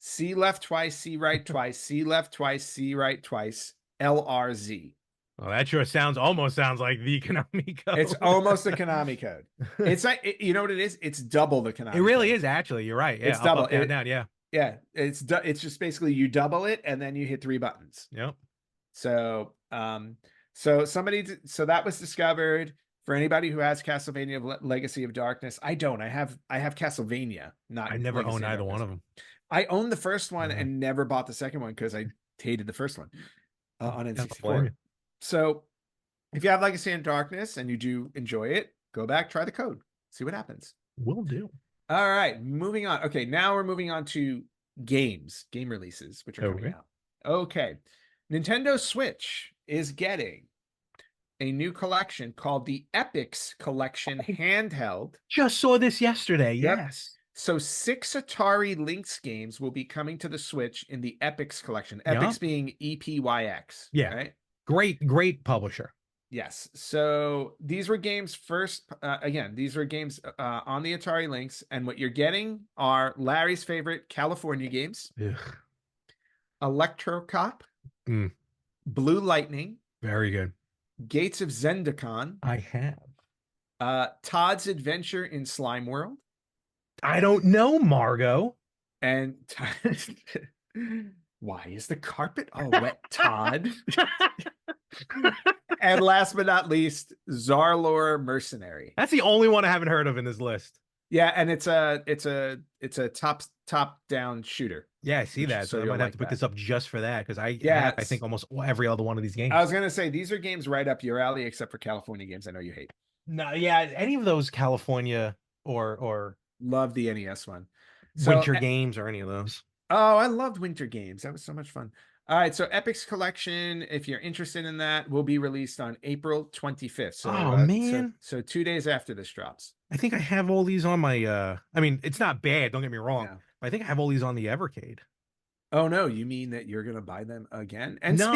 C left twice, C right twice, C left twice, C right twice, LRZ. Well, that sure almost sounds like the Konami code. It's almost a Konami code. It's like, you know what it is? It's double the Konami It really code. is actually. You're right. Yeah, It's up, double. up, down, down. Yeah. Yeah, it's just basically you double it and then you hit 3 buttons. Yep. So, so that was discovered. For anybody who has Castlevania Legacy of Darkness, I don't. I have Castlevania. Not. I never Legacy owned of either Darkness. one of them. I owned the first one Yeah. and never bought the second one because I hated the first one on Don't blame N64. you. So, if you have Legacy of Darkness and you do enjoy it, go back, try the code, see what happens. Will do. All right, moving on. Okay, now we're moving on to game releases, which are coming out. Okay, Nintendo Switch is getting a new collection called the Epics Collection handheld. Just saw this yesterday. Yep. Yes. So 6 Atari Lynx games will be coming to the Switch in the Epics Collection. Epics being EPYX. Yeah. Right? Great publisher. Yes. So these were games these were games on the Atari Lynx. And what you're getting are Larry's favorite California games. Ugh. Electro Cop. Mm. Blue Lightning. Very good. Gates of Zendikon. I have. Todd's Adventure in Slime World. I don't know, Margot. And why is the carpet all wet, Todd? And last but not least, Zarlor Mercenary. That's the only one I haven't heard of in this list. Yeah, and it's a top down shooter. Yeah, I see that. So I you'll might have like to pick that. this up just for that because I Yeah, have, I think, almost every other one of these games. I was gonna say these are games right up your alley, except for California games. I know you hate. No, yeah, any of those California or Love the NES one. winter games or any of those. Oh, I loved winter games. That was so much fun. All right, so Epics Collection, if you're interested in that, will be released on April 25th. So, Oh, man. So 2 days after this drops. I think I have all these on my I mean, it's not bad, don't get me wrong. Yeah. But I think I have all these on the Evercade. Oh no, you mean that you're gonna buy them again? And No.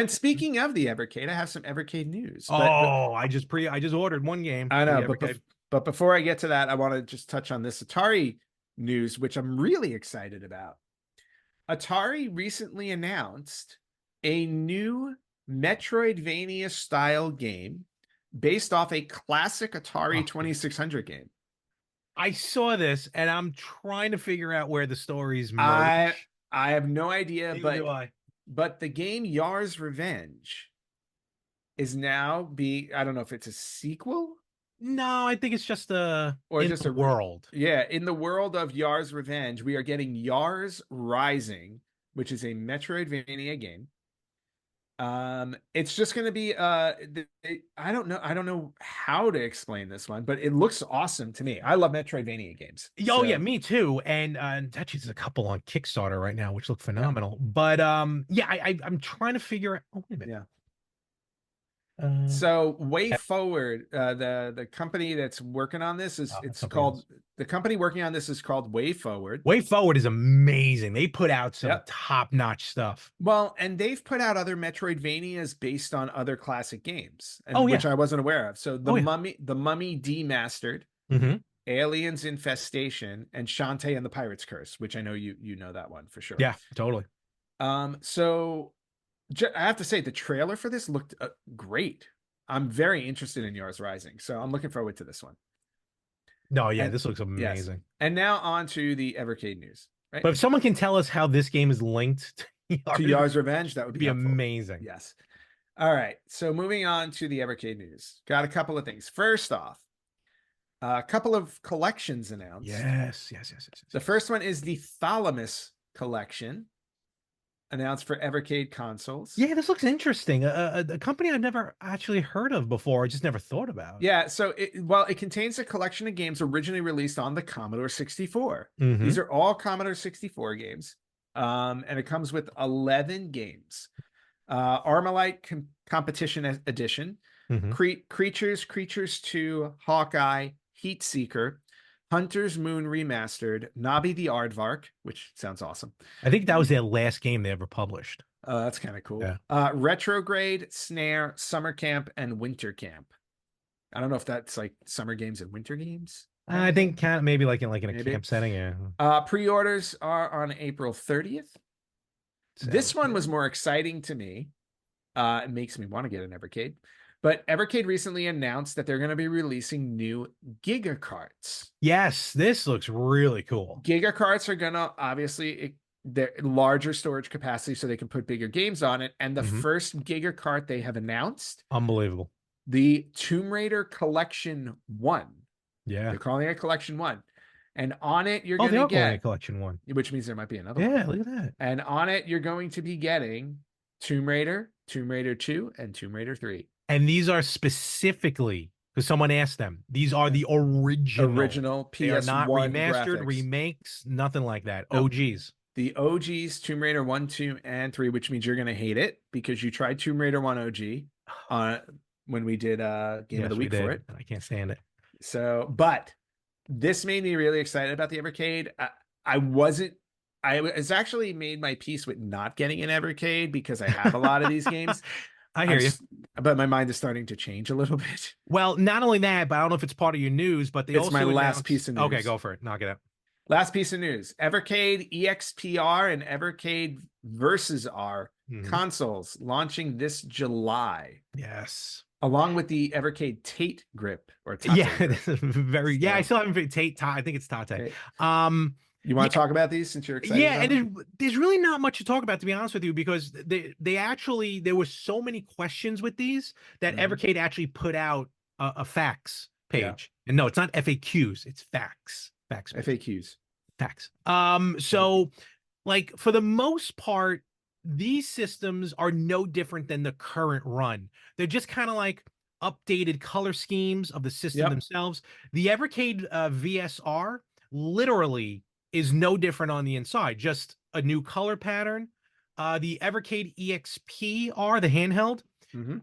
speaking of the Evercade, I have some Evercade news. I just ordered one game. I for know, the Evercade. but before I get to that, I want to just touch on this Atari news, which I'm really excited about. Atari recently announced a new Metroidvania style game based off a classic Atari 2600 game. I saw this and I'm trying to figure out where the stories merge. I have no idea, Neither do I. but the game Yar's Revenge is now I don't know if it's a sequel. No, I think it's just a world. Yeah, in the world of Yar's Revenge, we are getting Yar's Rising, which is a Metroidvania game. It's just going to be I don't know how to explain this one, but it looks awesome to me. I love Metroidvania games. Oh yeah, me too. And actually there's a couple on Kickstarter right now which look phenomenal. Yeah. But yeah, I'm trying to figure out. Oh, wait a minute. Yeah. So Way Forward, the company that's working on this is the company working on this is called Way Forward. Way Forward is amazing. They put out some top-notch stuff. Well, and they've put out other Metroidvanias based on other classic games, which I wasn't aware of. So the Mummy Demastered Hmm. Aliens Infestation, and Shantae and the Pirate's Curse, which I know you know that one for sure. Yeah, totally. So I have to say the trailer for this looked great. I'm very interested in Yours Rising, so I'm looking forward to this one. No, yeah, And this looks yes, amazing. and now on to the Evercade news. Right, But if someone can tell us how this game is linked to Yars Revenge, that would be helpful. amazing. Yes. All right. So moving on to the Evercade news. Got a couple of things. First off, a couple of collections announced. Yes. The first one is the Thalamus collection, announced for Evercade consoles. Yeah, this looks interesting. A company I've never actually heard of before. I just never thought about. Yeah, so it contains a collection of games originally released on the Commodore 64. Mhm. These are all Commodore 64 games. And it comes with 11 games. Armalite Competition Edition, Mhm. Creatures 2, Hawkeye, Heat Seeker, Hunter's Moon Remastered, Nobby the Aardvark, which sounds awesome. I think that was their last game they ever published. That's kind of cool. Yeah. Retrograde, Snare, Summer Camp, and Winter Camp. I don't know if that's like summer games and winter games. I think kind of maybe like in a Maybe. camp setting. Yeah. Pre-orders are on April 30th. This Sounds one good. was more exciting to me. It makes me want to get an Evercade. But Evercade recently announced that they're going to be releasing new Giga Carts. Yes, this looks really cool. Giga Carts are going to obviously they're larger storage capacity so they can put bigger games on it. And the first Giga Cart they have announced, Unbelievable. the Tomb Raider Collection 1. Yeah. They're calling it Collection 1. And on it, you're Oh, going to calling it get Collection 1. which means there might be another one. Yeah, look at that. And on it, you're going to be getting Tomb Raider, Tomb Raider 2, and Tomb Raider 3. And these are specifically because someone asked them. These are the original PS1 they are not remastered, graphics. Remakes, nothing like that. Nope. OGs. The OGs, Tomb Raider 1, 2, and 3, which means you're going to hate it because you tried Tomb Raider 1 OG when we did Game of the Week for it. I can't stand it. So, but this made me really excited about the Evercade. I was actually made my peace with not getting an Evercade because I have a lot of these games. I hear you. But my mind is starting to change a little bit. Well, not only that, but I don't know if it's part of your news, but they It's also my last announced... piece of news. Okay, go for it. Knock it out. Last piece of news. Evercade EXPR and Evercade Versus R consoles launching this July. Yes. Along with the Evercade Tate grip or Tate Yeah, grip. very. Yeah, I still haven't Tate. I think it's Tate. Okay. You want to talk about these since you're excited? Yeah, and there's really not much to talk about, to be honest with you, because they actually there were so many questions with these that Evercade actually put out a facts page. Yeah. And no, it's not FAQs, it's facts. Facts. FAQs. Facts. So like for the most part, these systems are no different than the current run. They're just kind of like updated color schemes of the system themselves. The Evercade VSR literally is no different on the inside, just a new color pattern. The Evercade EXPR, the handheld,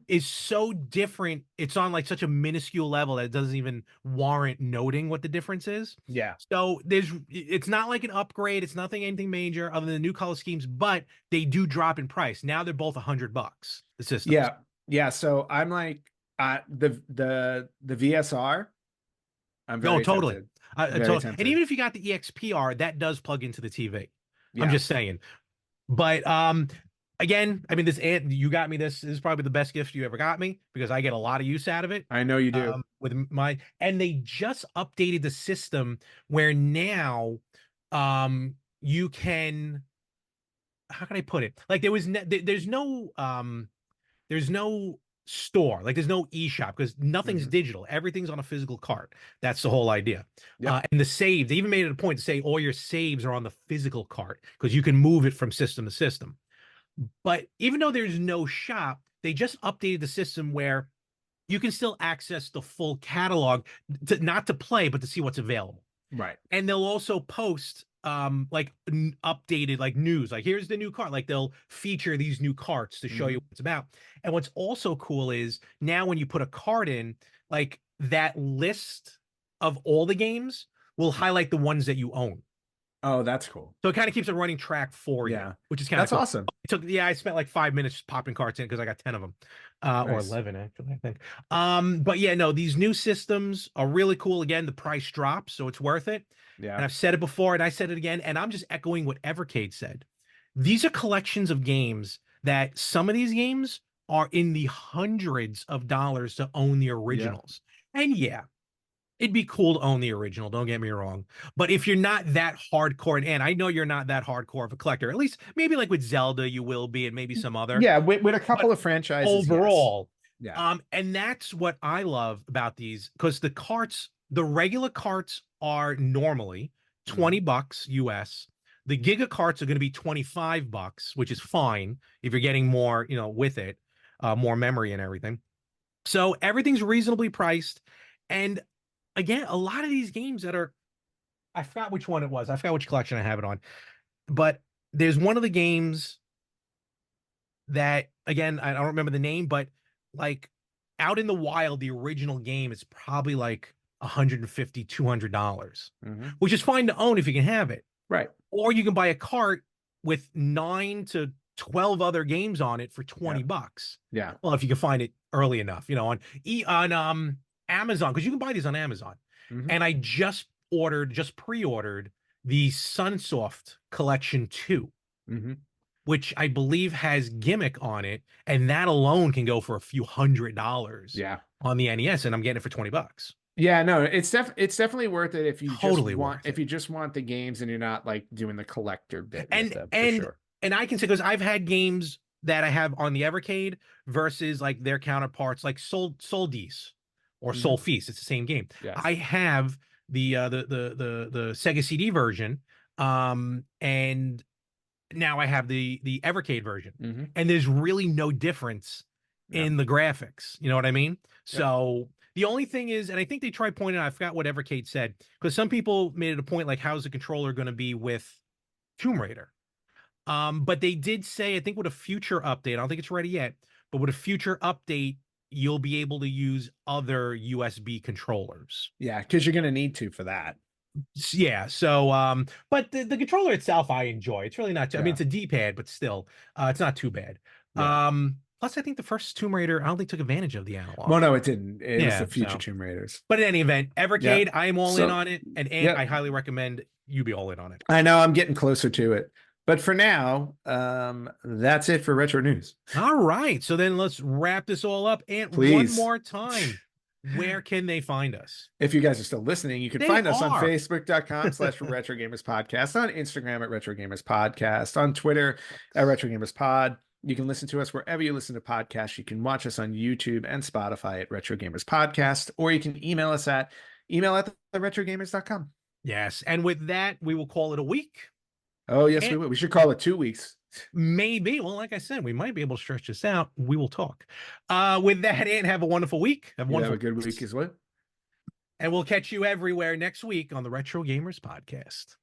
is so different. It's on like such a minuscule level that it doesn't even warrant noting what the difference is. Yeah. So it's not like an upgrade. It's anything major other than new color schemes, but they do drop in price. Now they're both $100, the systems. Yeah. Yeah. So I'm like, the VSR. I'm very totally. tempted. And even if you got the EXPR, that does plug into the TV. Yeah. I'm just saying. But again, I mean, you got me this. This is probably the best gift you ever got me because I get a lot of use out of it. I know you do. And they just updated the system where now you can, how can I put it? Like there's no store, like there's no eShop because nothing's digital. Everything's on a physical cart. That's the whole idea. And the saves, they even made it a point to say all your saves are on the physical cart because you can move it from system to system. But even though there's no shop, they just updated the system where you can still access the full catalog, not to play, but to see what's available. Right. And they'll also post like updated like news, like here's the new cart, like they'll feature these new carts to show you what it's about. And what's also cool is now when you put a cart in, like that list of all the games will highlight the ones that you own. Oh, that's cool. So it kind of keeps a running track for you, Yeah. which is kind of That's cool. awesome. I spent like 5 minutes just popping carts in because I got 10 of them, or Nice. 11 actually, I think. But yeah, no, these new systems are really cool. Again, the price drops, so it's worth it. Yeah. And I've said it before, and I said it again, and I'm just echoing what Evercade said. These are collections of games that some of these games are in the hundreds of dollars to own the originals. And yeah, it'd be cool to own the original, don't get me wrong. But if you're not that hardcore, and I know you're not that hardcore of a collector, at least maybe like with Zelda, you will be, and maybe some other. Yeah, with a couple But of franchises. overall, yes. Yeah. and that's what I love about these, because the carts, the regular carts are normally $20 US. The Giga carts are going to be $25, which is fine if you're getting more, with it, more memory and everything. So everything's reasonably priced. And again, a lot of these games that are, I forgot which one it was. I forgot which collection I have it on. But there's one of the games that, again, I don't remember the name, but like out in the wild, the original game is probably like $150, $200, which is fine to own if you can have it. Right. Or you can buy a cart with 9 to 12 other games on it for $20. Yeah. Well, if you can find it early enough, on Amazon, because you can buy these on Amazon. And I just pre-ordered the Sunsoft Collection 2, which I believe has Gimmick on it, and that alone can go for a few $100. Yeah. On the NES, and I'm getting it for $20. Yeah, no, it's definitely worth it if you just want the games and you're not like doing the collector bit with them, for sure. And I can say, because I've had games that I have on the Evercade versus like their counterparts, like Soldice or Soul Feast. It's the same game. Yes. I have the Sega CD version, and now I have the Evercade version, and there's really no difference in the graphics. You know what I mean? So the only thing is, and I think they tried pointing out, I forgot what Evercade said, because some people made it a point like, how's the controller going to be with Tomb Raider? But they did say, I think with a future update, I don't think it's ready yet, but with a future update, you'll be able to use other USB controllers. Yeah, because you're going to need to for that. Yeah. So, but the controller itself, I enjoy. It's really not. I mean, it's a D-pad, but still, it's not too bad. Yeah. Plus, I think the first Tomb Raider, I don't think took advantage of the analog. Well, no, it didn't. It was the future Tomb Raiders. But in any event, Evercade, I am all in on it, and I highly recommend you be all in on it. I know I'm getting closer to it. But for now, that's it for Retro News. All right. So then let's wrap this all up. And one more time, where can they find us? If you guys are still listening, you can find us on Facebook.com/RetroGamersPodcast, on Instagram at RetroGamersPodcast, on Twitter at RetroGamersPod. You can listen to us wherever you listen to podcasts. You can watch us on YouTube and Spotify at Retro Gamers Podcast, or you can email us at email@theretrogamers.com. Yes. And with that, we will call it a week. Oh, yes, we will. We should call it 2 weeks. Maybe. Well, like I said, we might be able to stretch this out. We will talk. With that, and have a wonderful week. Have a good week as well. And we'll catch you everywhere next week on the Retro Gamers Podcast.